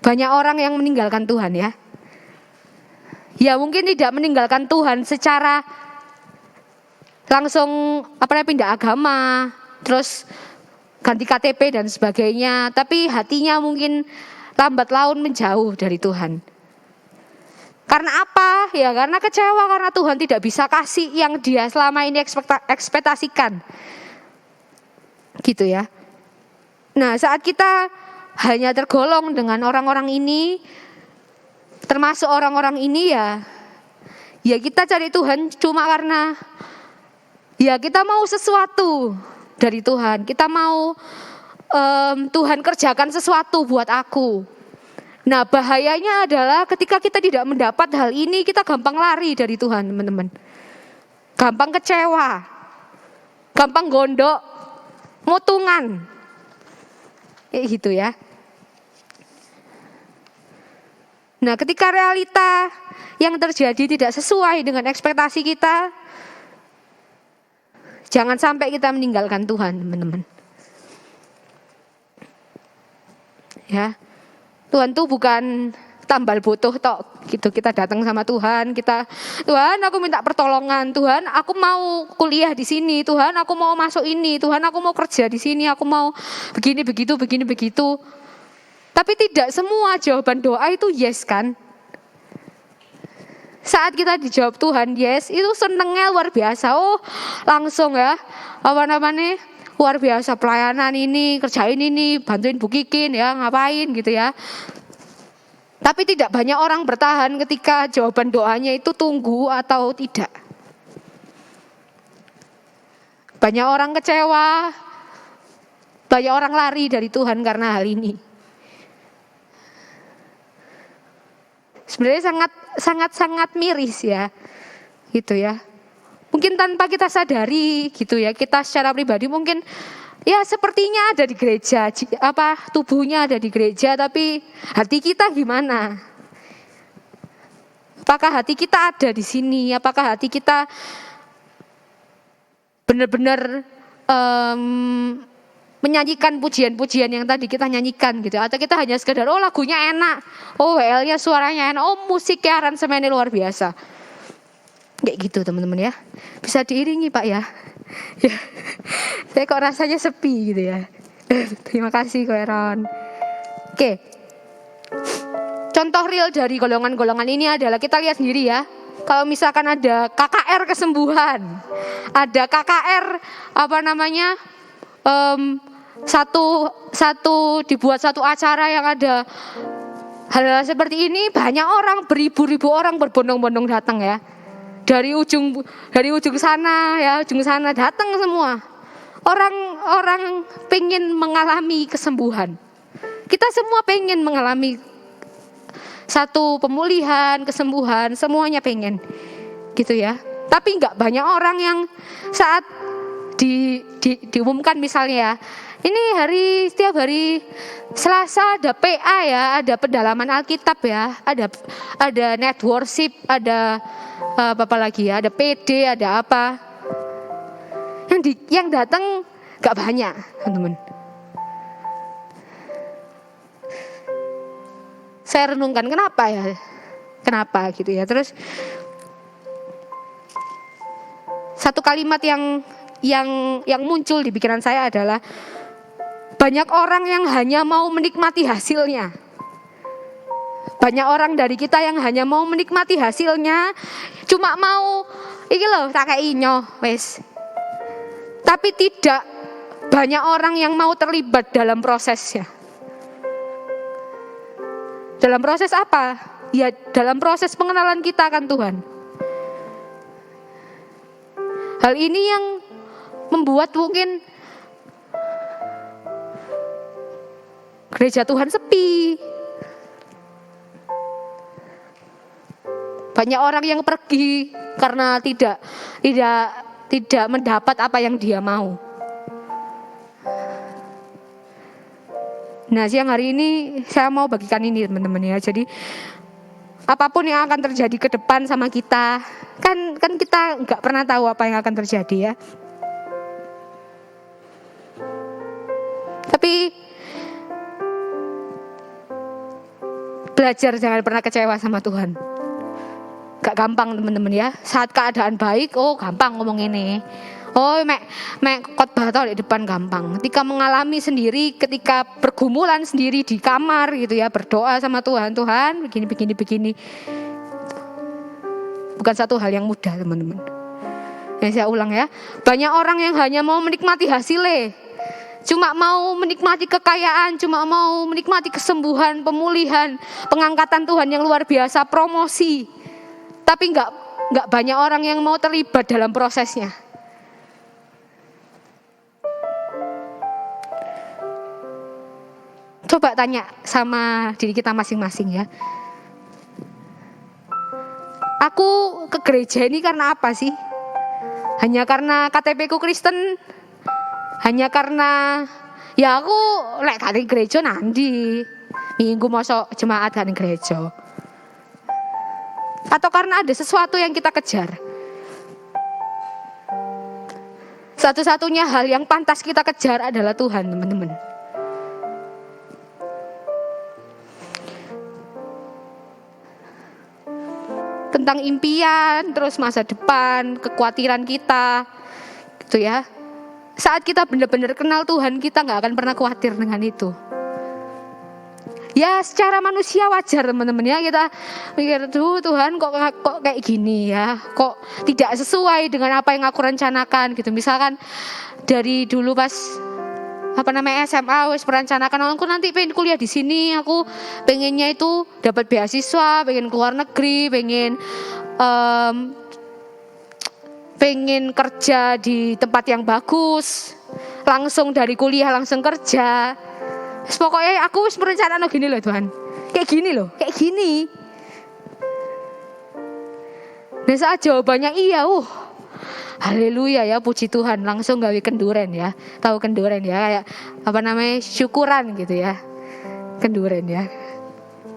banyak orang yang meninggalkan Tuhan ya. Ya mungkin tidak meninggalkan Tuhan secara langsung pindah agama, terus ganti KTP dan sebagainya, tapi hatinya mungkin lambat laun menjauh dari Tuhan. Karena apa? Ya karena kecewa karena Tuhan tidak bisa kasih yang dia selama ini ekspektasikan. Gitu ya. Nah, saat kita hanya tergolong dengan orang-orang ini, termasuk orang-orang ini ya kita cari Tuhan cuma karena ya kita mau sesuatu dari Tuhan. Kita mau Tuhan kerjakan sesuatu buat aku. Nah, bahayanya adalah ketika kita tidak mendapat hal ini, kita gampang lari dari Tuhan, teman-teman. Gampang kecewa, gampang gondok, motungan, kayak gitu ya. Nah, ketika realita yang terjadi tidak sesuai dengan ekspektasi kita, jangan sampai kita meninggalkan Tuhan, teman-teman. Ya, Tuhan tuh bukan tambal butuh tok gitu. Kita datang sama Tuhan, Tuhan aku minta pertolongan, Tuhan aku mau kuliah di sini, Tuhan aku mau masuk ini, Tuhan aku mau kerja di sini, aku mau begini begitu. Tapi tidak semua jawaban doa itu yes kan? Saat kita dijawab Tuhan yes, itu senengnya luar biasa. Oh, langsung ya. Luar biasa pelayanan ini, kerjain ini, bantuin Bu Kikin ya, ngapain gitu ya. Tapi tidak banyak orang bertahan ketika jawaban doanya itu tunggu atau tidak. Banyak orang kecewa, banyak orang lari dari Tuhan karena hal ini. Sebenarnya sangat miris ya, gitu ya. Mungkin tanpa kita sadari gitu ya, kita secara pribadi mungkin ya sepertinya ada di gereja, tubuhnya ada di gereja, tapi hati kita gimana? Apakah hati kita ada di sini? Apakah hati kita benar-benar menyanyikan pujian-pujian yang tadi kita nyanyikan gitu, atau kita hanya sekedar lagunya enak, WL-nya suaranya enak, musiknya aransemennya luar biasa, kayak gitu teman-teman ya. Bisa diiringi Pak ya. Ya, saya kok rasanya sepi gitu ya. Terima kasih Ko Eron. Oke, contoh real dari golongan-golongan ini adalah kita lihat sendiri ya. Kalau misalkan ada KKR kesembuhan, ada KKR dibuat satu acara yang ada hal-hal seperti ini, banyak orang, beribu-ribu orang berbondong-bondong datang ya. Dari ujung sana datang semua. Orang pengen mengalami kesembuhan. Kita semua pengen mengalami satu pemulihan, kesembuhan, semuanya pengen. Gitu ya. Tapi enggak banyak orang yang saat diumumkan misalnya ya, Ini setiap hari Selasa ada PA ya, ada pendalaman Alkitab ya, ada net worship, ada apa lagi ya, ada PD, ada apa. Yang datang gak banyak, teman-teman. Saya renungkan kenapa gitu ya. Terus satu kalimat yang muncul di pikiran saya adalah banyak orang yang hanya mau menikmati hasilnya. Banyak orang dari kita yang hanya mau menikmati hasilnya, cuma mau iki lho tak kei nyoh wis. Tapi tidak banyak orang yang mau terlibat dalam prosesnya. Dalam proses apa? Ya dalam proses pengenalan kita akan Tuhan. Hal ini yang membuat mungkin gereja Tuhan sepi. Banyak orang yang pergi karena tidak mendapat apa yang dia mau. Nah, siang hari ini saya mau bagikan ini teman-teman ya. Jadi apapun yang akan terjadi ke depan sama kita, kan kita nggak pernah tahu apa yang akan terjadi ya. Tapi belajar jangan pernah kecewa sama Tuhan. Gak gampang teman-teman ya. Saat keadaan baik, gampang ngomong ini. Mek khotbah di depan gampang. Ketika mengalami sendiri, ketika pergumulan sendiri di kamar gitu ya, berdoa sama Tuhan, Tuhan begini. Bukan satu hal yang mudah teman-teman. Saya ulang ya. Banyak orang yang hanya mau menikmati hasilnya. Cuma mau menikmati kekayaan, cuma mau menikmati kesembuhan, pemulihan, pengangkatan Tuhan yang luar biasa, promosi. Tapi enggak banyak orang yang mau terlibat dalam prosesnya. Coba tanya sama diri kita masing-masing ya. Aku ke gereja ini karena apa sih? Hanya karena KTP ku Kristen? Hanya karena ya aku lek kali gereja nanti minggu mosok jemaat kan gereja. Atau karena ada sesuatu yang kita kejar? Satu-satunya hal yang pantas kita kejar adalah Tuhan, teman-teman. Tentang impian, terus masa depan, kekhawatiran kita, gitu ya. Saat kita benar-benar kenal Tuhan, kita gak akan pernah khawatir dengan itu. Ya secara manusia wajar teman-teman ya, kita mikir Tuhan kok kayak gini ya, kok tidak sesuai dengan apa yang aku rencanakan gitu. Misalkan dari dulu pas SMA wis merencanakan aku nanti pengen kuliah di sini, aku pengennya itu dapat beasiswa, pengen keluar negeri, pengen kerja di tempat yang bagus, langsung dari kuliah langsung kerja. Pokoknya aku wis merencanakan gini loh Tuhan, kayak gini. Nah saat jawabannya iya, haleluya ya, puji Tuhan, langsung gawe kenduren ya. Tahu kenduren ya, kayak syukuran gitu ya. Kenduren ya.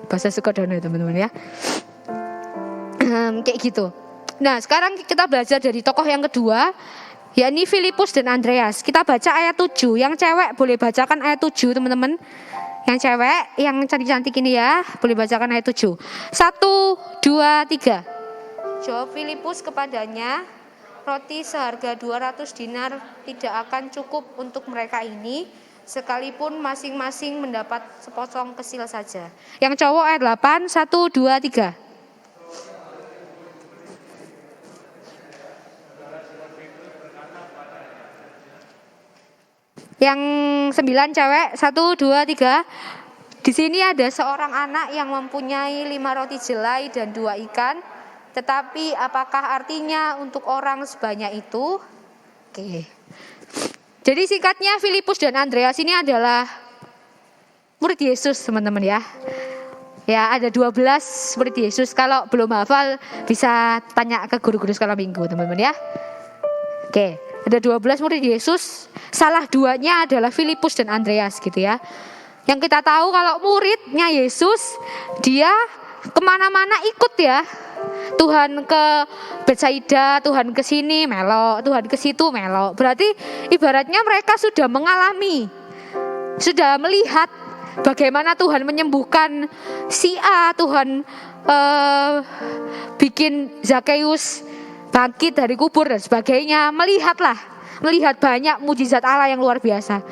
Bahasa Sukodono teman-teman ya. Kayak gitu. Nah, sekarang kita belajar dari tokoh yang kedua, yakni Filipus dan Andreas. Kita baca ayat 7. Yang cewek boleh bacakan ayat 7 teman-teman. Yang cewek, yang cantik-cantik ini ya, boleh bacakan ayat 7. 1, 2, 3. Jawab Filipus kepadanya, roti seharga 200 dinar tidak akan cukup untuk mereka ini, sekalipun masing-masing mendapat sepotong kesil saja. Yang cowok ayat 8, 1, 2, 3. Yang 9 cewek, 1, 2, 3. Di sini ada seorang anak yang mempunyai 5 roti jelai dan 2 ikan. Tetapi apakah artinya untuk orang sebanyak itu? Oke. Jadi singkatnya Filipus dan Andreas ini adalah murid Yesus teman-teman ya. Ya ada 12 murid Yesus. Kalau belum hafal bisa tanya ke guru-guru sekolah minggu teman-teman ya. Oke. Ada 12 murid Yesus, salah duanya adalah Filipus dan Andreas gitu ya. Yang kita tahu kalau muridnya Yesus, dia kemana-mana ikut ya. Tuhan ke Betsaida, Tuhan ke sini melok, Tuhan ke situ melok. Berarti ibaratnya mereka sudah mengalami, sudah melihat bagaimana Tuhan menyembuhkan si A, Tuhan bikin Zakheus bangkit dari kubur dan sebagainya. Melihat banyak mujizat Allah yang luar biasa.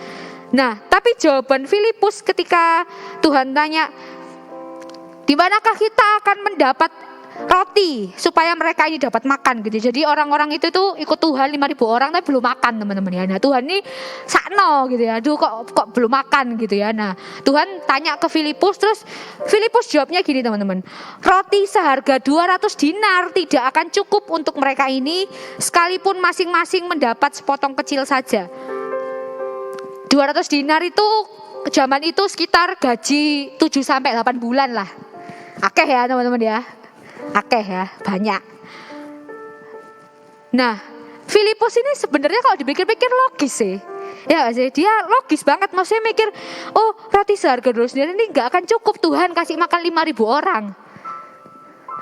Nah, tapi jawaban Filipus ketika Tuhan tanya, di manakah kita akan mendapat roti supaya mereka ini dapat makan gitu. Jadi orang-orang itu tuh ikut Tuhan 5.000 orang tapi belum makan teman-teman ya. Nah, Tuhan ini sakno gitu ya. Aduh kok belum makan gitu ya. Nah, Tuhan tanya ke Filipus, terus Filipus jawabnya gini teman-teman. Roti seharga 200 dinar tidak akan cukup untuk mereka ini sekalipun masing-masing mendapat sepotong kecil saja. 200 dinar itu zaman itu sekitar gaji 7 sampai 8 bulan lah. Akeh ya teman-teman ya. Akeh ya, banyak. Nah, Filipus ini sebenarnya kalau dipikir-pikir logis sih. Ya sih, dia logis banget. Maksudnya mikir, oh roti seharga 200 dinar ini gak akan cukup, Tuhan kasih makan 5.000 orang.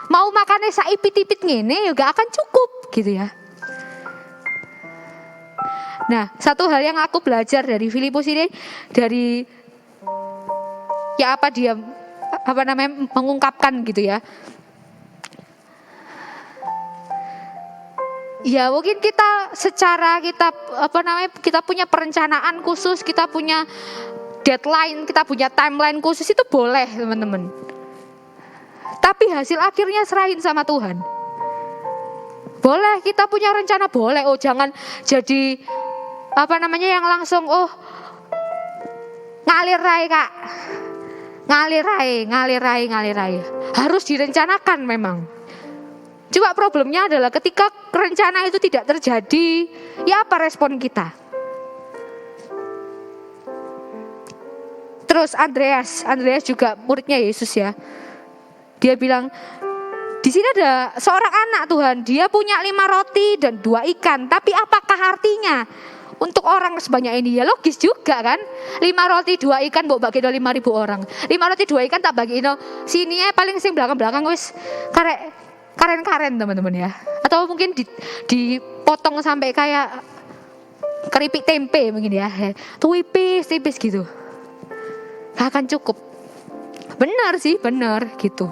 Mau makannya saipit-ipit ngene ya gak akan cukup gitu ya. Nah, satu hal yang aku belajar dari Filipus ini, dari ya dia mengungkapkan gitu ya. Ya mungkin kita kita punya perencanaan khusus, kita punya deadline, kita punya timeline khusus, itu boleh teman-teman. Tapi hasil akhirnya serahin sama Tuhan. Boleh kita punya rencana, boleh. Oh jangan jadi yang langsung ngalir rai kak, ngalir rai. Harus direncanakan memang. Cuma problemnya adalah ketika rencana itu tidak terjadi, ya apa respon kita? Terus Andreas juga muridnya Yesus ya. Dia bilang, di sini ada seorang anak Tuhan, dia punya 5 roti dan 2 ikan. Tapi apakah artinya untuk orang sebanyak ini? Ya logis juga kan. 5 roti 2 ikan mbok bagi 5.000 orang. 5 roti 2 ikan tak bagi sini ya paling sing belakang wis karen teman-teman ya. Atau mungkin dipotong sampai kayak keripik tempe mungkin ya. Tipis gitu. Gak akan cukup. Benar gitu.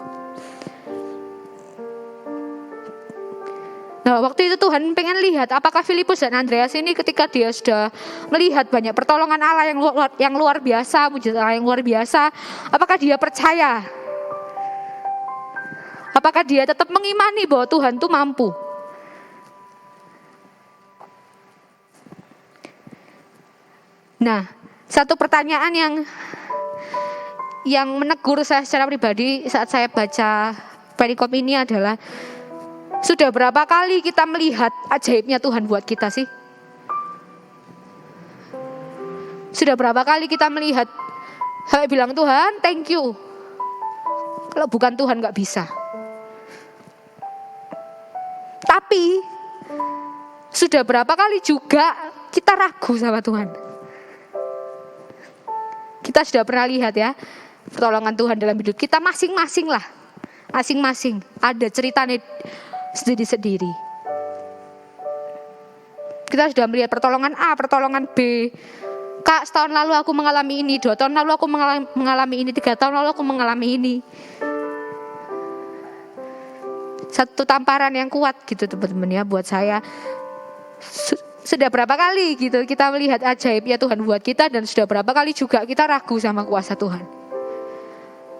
Nah, waktu itu Tuhan pengen lihat apakah Filipus dan Andreas ini ketika dia sudah melihat banyak pertolongan Allah yang luar biasa, mujizat Allah yang luar biasa, apakah dia percaya? Apakah dia tetap mengimani bahwa Tuhan itu mampu? Nah, satu pertanyaan yang menegur saya secara pribadi saat saya baca perikop ini adalah, sudah berapa kali kita melihat ajaibnya Tuhan buat kita sih? Sudah berapa kali kita melihat sampai bilang Tuhan thank you. Kalau bukan Tuhan gak bisa. Tapi sudah berapa kali juga kita ragu sama Tuhan. Kita sudah pernah lihat ya pertolongan Tuhan dalam hidup kita masing-masing lah. Masing-masing ada ceritanya sendiri-sendiri. Kita sudah melihat pertolongan A, pertolongan B. Kak, setahun lalu aku mengalami ini, 2 tahun lalu aku mengalami ini, 3 tahun lalu aku mengalami ini. Satu tamparan yang kuat gitu teman-teman ya buat saya. Sudah berapa kali gitu kita melihat ajaibnya Tuhan buat kita, dan sudah berapa kali juga kita ragu sama kuasa Tuhan.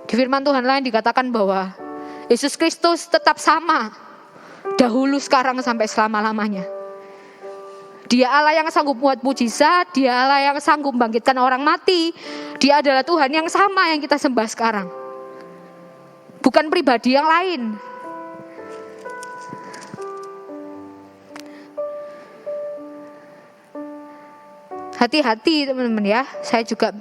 Di firman Tuhan lain dikatakan bahwa Yesus Kristus tetap sama, dahulu, sekarang, sampai selama-lamanya. Dia Allah yang sanggup buat mujizat, Dia Allah yang sanggup membangkitkan orang mati. Dia adalah Tuhan yang sama yang kita sembah sekarang. Bukan pribadi yang lain. Hati-hati teman-teman ya. Saya juga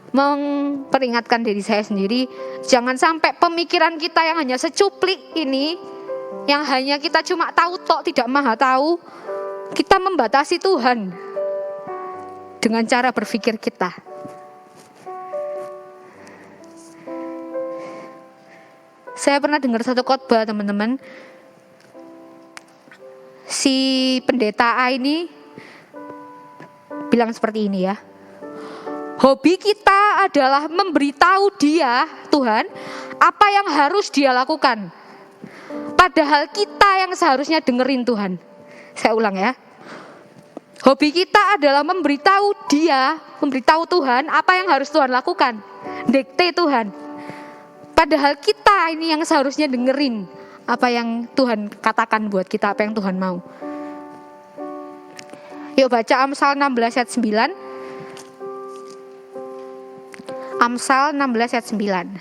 memperingatkan diri saya sendiri, jangan sampai pemikiran kita yang hanya secuplik ini, yang hanya kita cuma tahu tok tidak maha tahu, kita membatasi Tuhan dengan cara berpikir kita. Saya pernah dengar satu khotbah, teman-teman. Si pendeta A ini bilang seperti ini ya. Hobi kita adalah memberitahu dia, Tuhan, apa yang harus dia lakukan. Padahal kita yang seharusnya dengerin Tuhan. Saya ulang ya. Hobi kita adalah memberitahu dia, memberitahu Tuhan apa yang harus Tuhan lakukan. Dikte Tuhan. Padahal kita ini yang seharusnya dengerin apa yang Tuhan katakan buat kita, apa yang Tuhan mau. Yuk baca Amsal 16 ayat 9. Amsal 16 ayat 9.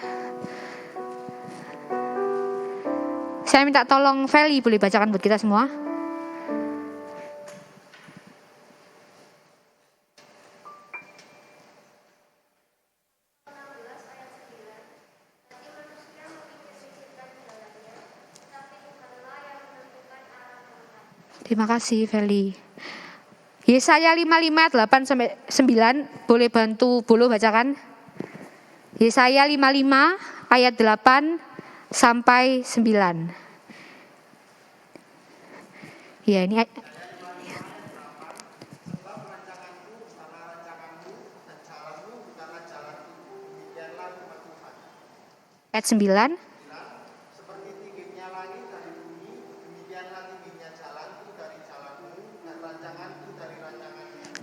Saya minta tolong Feli, boleh bacakan buat kita semua? Terima kasih Feli. Yesaya 55 ayat 8 sampai 9, boleh bantu Bolo bacakan? Yesaya 55 ayat 8 sampai 9. Ya, ini ayat 9.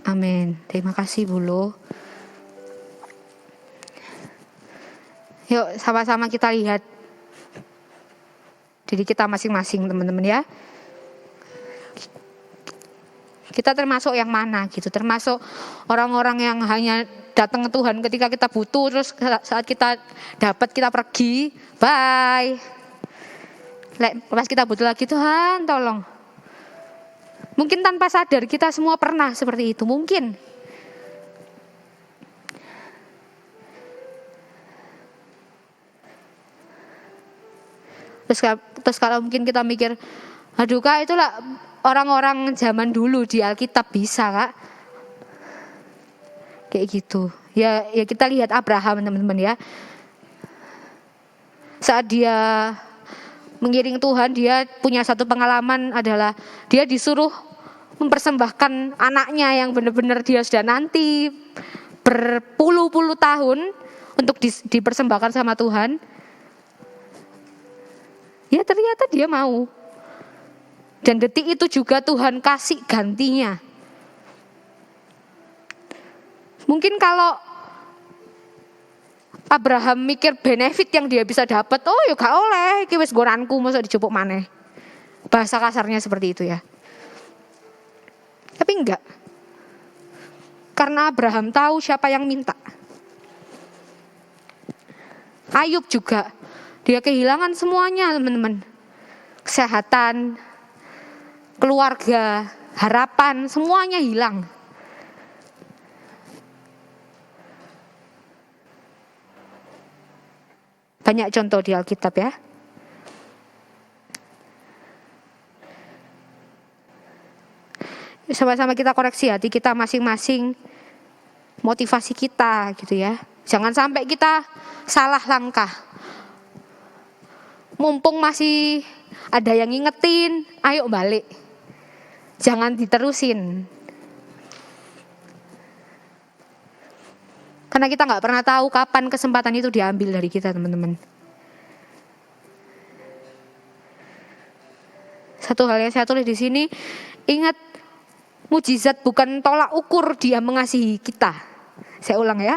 Amin. Terima kasih Bolo. Yuk sama-sama kita lihat diri kita masing-masing, teman-teman ya. Kita termasuk yang mana gitu? Termasuk orang-orang yang hanya datang ke Tuhan ketika kita butuh, terus saat kita dapat kita pergi, bye. Pas kita butuh lagi, Tuhan tolong. Mungkin tanpa sadar kita semua pernah seperti itu, mungkin. Terus kalau mungkin kita mikir, aduh Kak, itulah orang-orang zaman dulu di Alkitab bisa Kak. Kayak gitu. Ya kita lihat Abraham, teman-teman ya. Saat dia mengiring Tuhan, dia punya satu pengalaman adalah dia disuruh mempersembahkan anaknya yang benar-benar dia sudah nanti berpuluh-puluh tahun untuk dipersembahkan sama Tuhan. Ya ternyata dia mau. Dan detik itu juga Tuhan kasih gantinya. Mungkin kalau Abraham mikir benefit yang dia bisa dapat, oh ya gak oleh, iki wis goranku mosok dijupuk maneh. Bahasa kasarnya seperti itu ya. Tapi enggak. Karena Abraham tahu siapa yang minta. Ayub juga, dia kehilangan semuanya, teman-teman. Kesehatan, keluarga, harapan, semuanya hilang. Banyak contoh di Alkitab ya. Sama-sama kita koreksi hati kita masing-masing, motivasi kita gitu ya. Jangan sampai kita salah langkah. Mumpung masih ada yang ngingetin, ayo balik. Jangan diterusin. Karena kita gak pernah tahu kapan kesempatan itu diambil dari kita, teman-teman. Satu hal yang saya tulis di sini, ingat, mujizat bukan tolak ukur Dia mengasihi kita. Saya ulang ya.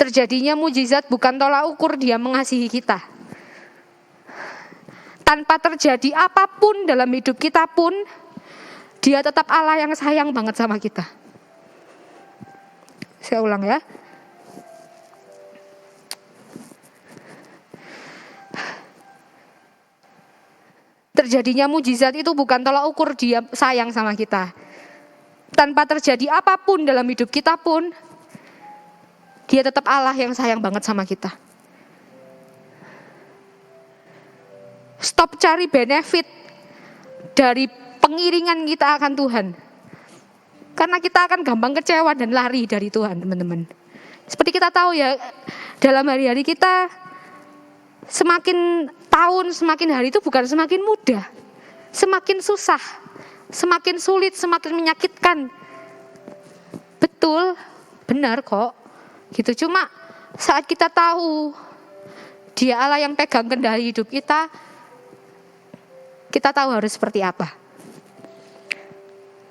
Terjadinya mujizat bukan tolak ukur Dia mengasihi kita. Tanpa terjadi apapun dalam hidup kita pun, Dia tetap Allah yang sayang banget sama kita. Saya ulang ya. Terjadinya mujizat itu bukan tolak ukur Dia sayang sama kita. Tanpa terjadi apapun dalam hidup kita pun, Dia tetap Allah yang sayang banget sama kita. Stop cari benefit dari pengiringan kita akan Tuhan. Karena kita akan gampang kecewa dan lari dari Tuhan, teman-teman. Seperti kita tahu ya, dalam hari-hari kita semakin tahun, semakin hari itu bukan semakin mudah. Semakin susah, semakin sulit, semakin menyakitkan. Betul, benar kok. Gitu. Cuma saat kita tahu Dia Allah yang pegang kendali hidup kita tahu harus seperti apa.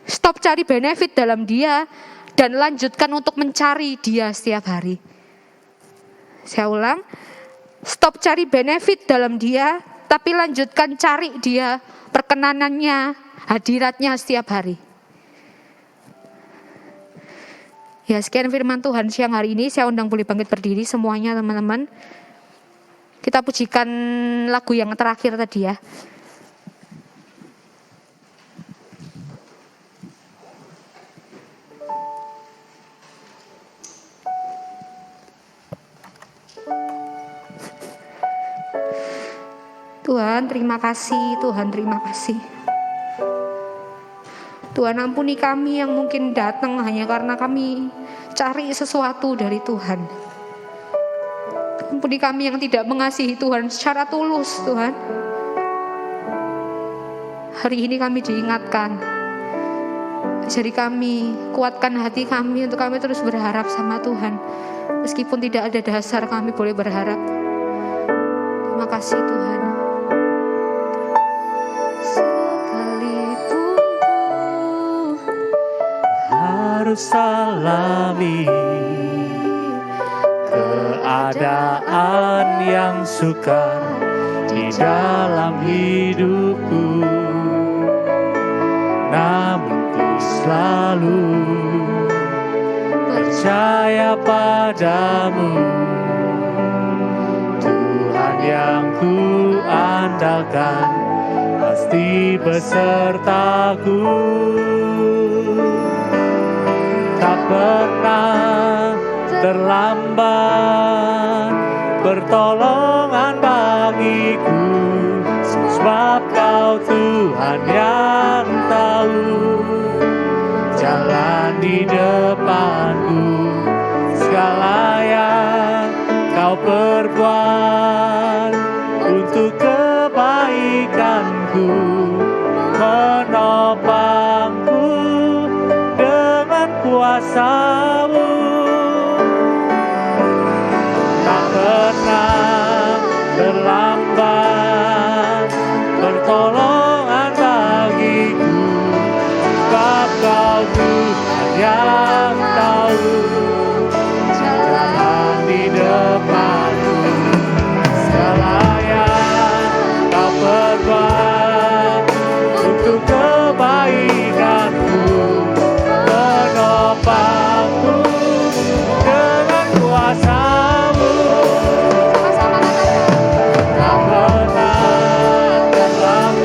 Stop cari benefit dalam Dia dan lanjutkan untuk mencari Dia setiap hari. Saya ulang, stop cari benefit dalam Dia, tapi lanjutkan cari Dia, perkenanannya, hadiratnya setiap hari. Ya, sekian firman Tuhan siang hari ini. Saya undang boleh bangkit berdiri semuanya, teman-teman. Kita pujikan lagu yang terakhir tadi ya. Tuhan, terima kasih. Tuhan, terima kasih. Tuhan, ampuni kami yang mungkin datang hanya karena kami cari sesuatu dari Tuhan. Ampuni kami yang tidak mengasihi Tuhan secara tulus, Tuhan. Hari ini kami diingatkan. Jadi kami, kuatkan hati kami untuk kami terus berharap sama Tuhan. Meskipun tidak ada dasar, kami boleh berharap. Terima kasih Tuhan. Harus alami keadaan yang sukar di dalam hidupku, namun ku selalu percaya padamu, Tuhan yang ku andalkan pasti besertaku. Tak pernah terlambat pertolongan bagiku, sebab Kau Tuhan yang tahu jalan di depanku. Segala yang Kau perbuat untuk kebaikanku, menopangku kuasa-Mu. Tak pernah terlambat pertolongan bagiku, sebab Kau Tuhan yang tahu jalan di depanku. Segala yang Kau perbuat untuk kebaikanku, menopangku dengan kuasa-Mu. Tak pernah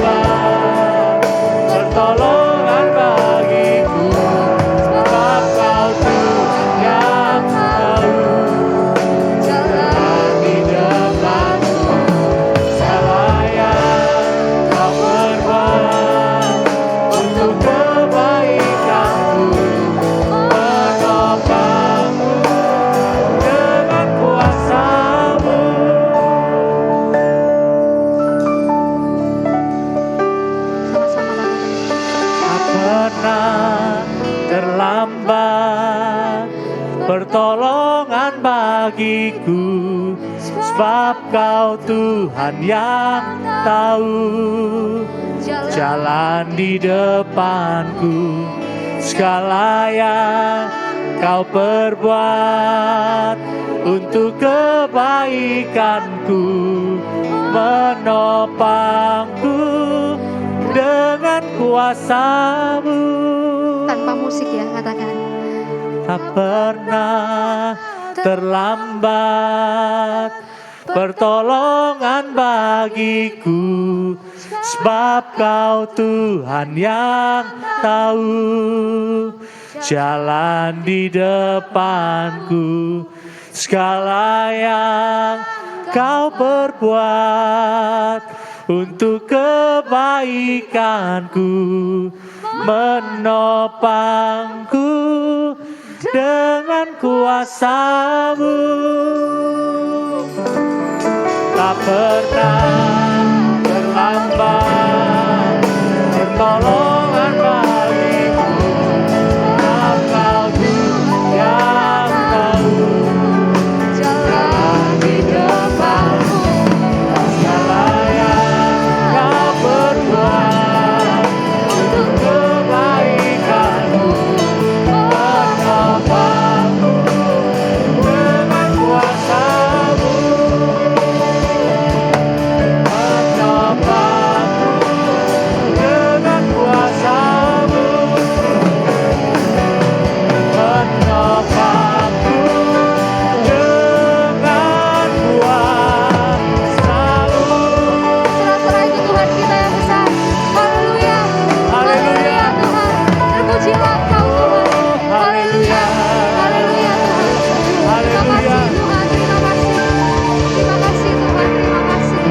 terlambat pertolongan bagiku, sebab Kau Tuhan yang tahu jalan di depanku. Segala yang Kau perbuat untuk kebaikanku, menopangku dengan kuasa-Mu. Tak pernah terlambat pertolongan bagiku, sebab Kau Tuhan yang tahu jalan di depanku. Segala yang Kau perbuat untuk kebaikanku, menopangku dengan kuasa-Mu. Tanpa musik ya, katakan. Tak pernah terlambat pertolongan bagiku, sebab Kau Tuhan yang tahu jalan di depanku. Segala yang Kau perbuat untuk kebaikanku, menopangku dengan kuasa-Mu. Tak pernah terlambat pertolongan bagiku. Engkau Tuhan yang tahu jalan hidup aku. segala yang Kau perbuat untuk kebaikanmu, menopangku dengan kuasa-Mu, menopangku dengan kuasa-Mu, menopangku dengan kuasa-Mu. Serah-serah itu Tuhan kita yang besar. Haleluya. Haleluya. Tuhan. Terpujilah Engkau Tuhan. Haleluya. Haleluya Tuhan. Terima kasih Tuhan. Terima kasih. Terima kasih Tuhan. Terima kasih.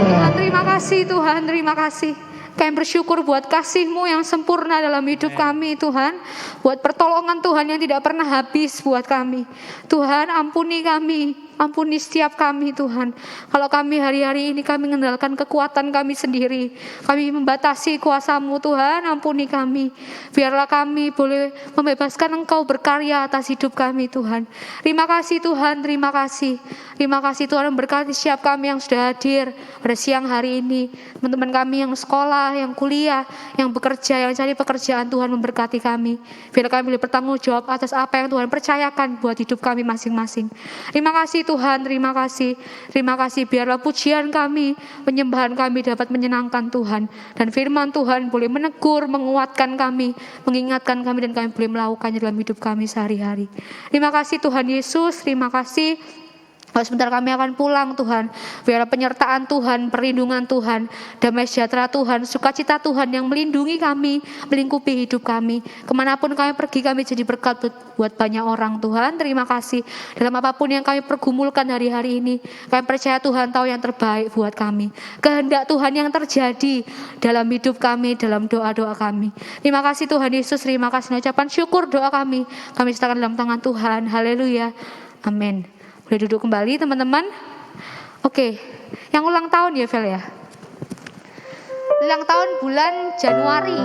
Tuhan terima kasih Tuhan. Terima kasih. Kami bersyukur buat kasih-Mu yang sempurna dalam hidup kami Tuhan. Buat pertolongan Tuhan yang tidak pernah habis buat kami. Tuhan ampuni kami. Ampuni setiap kami Tuhan. Kalau kami hari-hari ini kami mengandalkan kekuatan kami sendiri. Kami membatasi kuasa-Mu Tuhan. Ampuni kami. Biarlah kami boleh membebaskan Engkau berkarya atas hidup kami Tuhan. Terima kasih Tuhan. Terima kasih. Terima kasih Tuhan memberkati setiap kami yang sudah hadir pada siang hari ini. Teman-teman kami yang sekolah, yang kuliah, yang bekerja, yang cari pekerjaan, Tuhan memberkati kami. Biar kami boleh bertanggung jawab atas apa yang Tuhan percayakan buat hidup kami masing-masing. Terima kasih Tuhan, terima kasih. Terima kasih biarlah pujian kami, penyembahan kami dapat menyenangkan Tuhan. Dan firman Tuhan boleh menegur, menguatkan kami, mengingatkan kami dan kami boleh melakukannya dalam hidup kami sehari-hari. Terima kasih Tuhan Yesus, terima kasih. Sebentar kami akan pulang Tuhan. Biar penyertaan Tuhan, perlindungan Tuhan, damai sejahtera Tuhan, sukacita Tuhan yang melindungi kami, melingkupi hidup kami. Kemanapun kami pergi kami jadi berkat buat banyak orang Tuhan. Terima kasih. Dalam apapun yang kami pergumulkan hari-hari ini, kami percaya Tuhan tahu yang terbaik buat kami. Kehendak Tuhan yang terjadi dalam hidup kami, dalam doa-doa kami. Terima kasih Tuhan Yesus, terima kasih. Ucapan syukur doa kami serahkan dalam tangan Tuhan. Haleluya. Amin. Boleh duduk kembali teman-teman. Oke, yang ulang tahun ya Vel ya. Ulang tahun bulan Januari.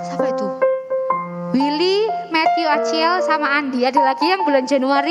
Siapa itu? Willy, Matthew, Aciel, sama Andi. Ada lagi yang bulan Januari.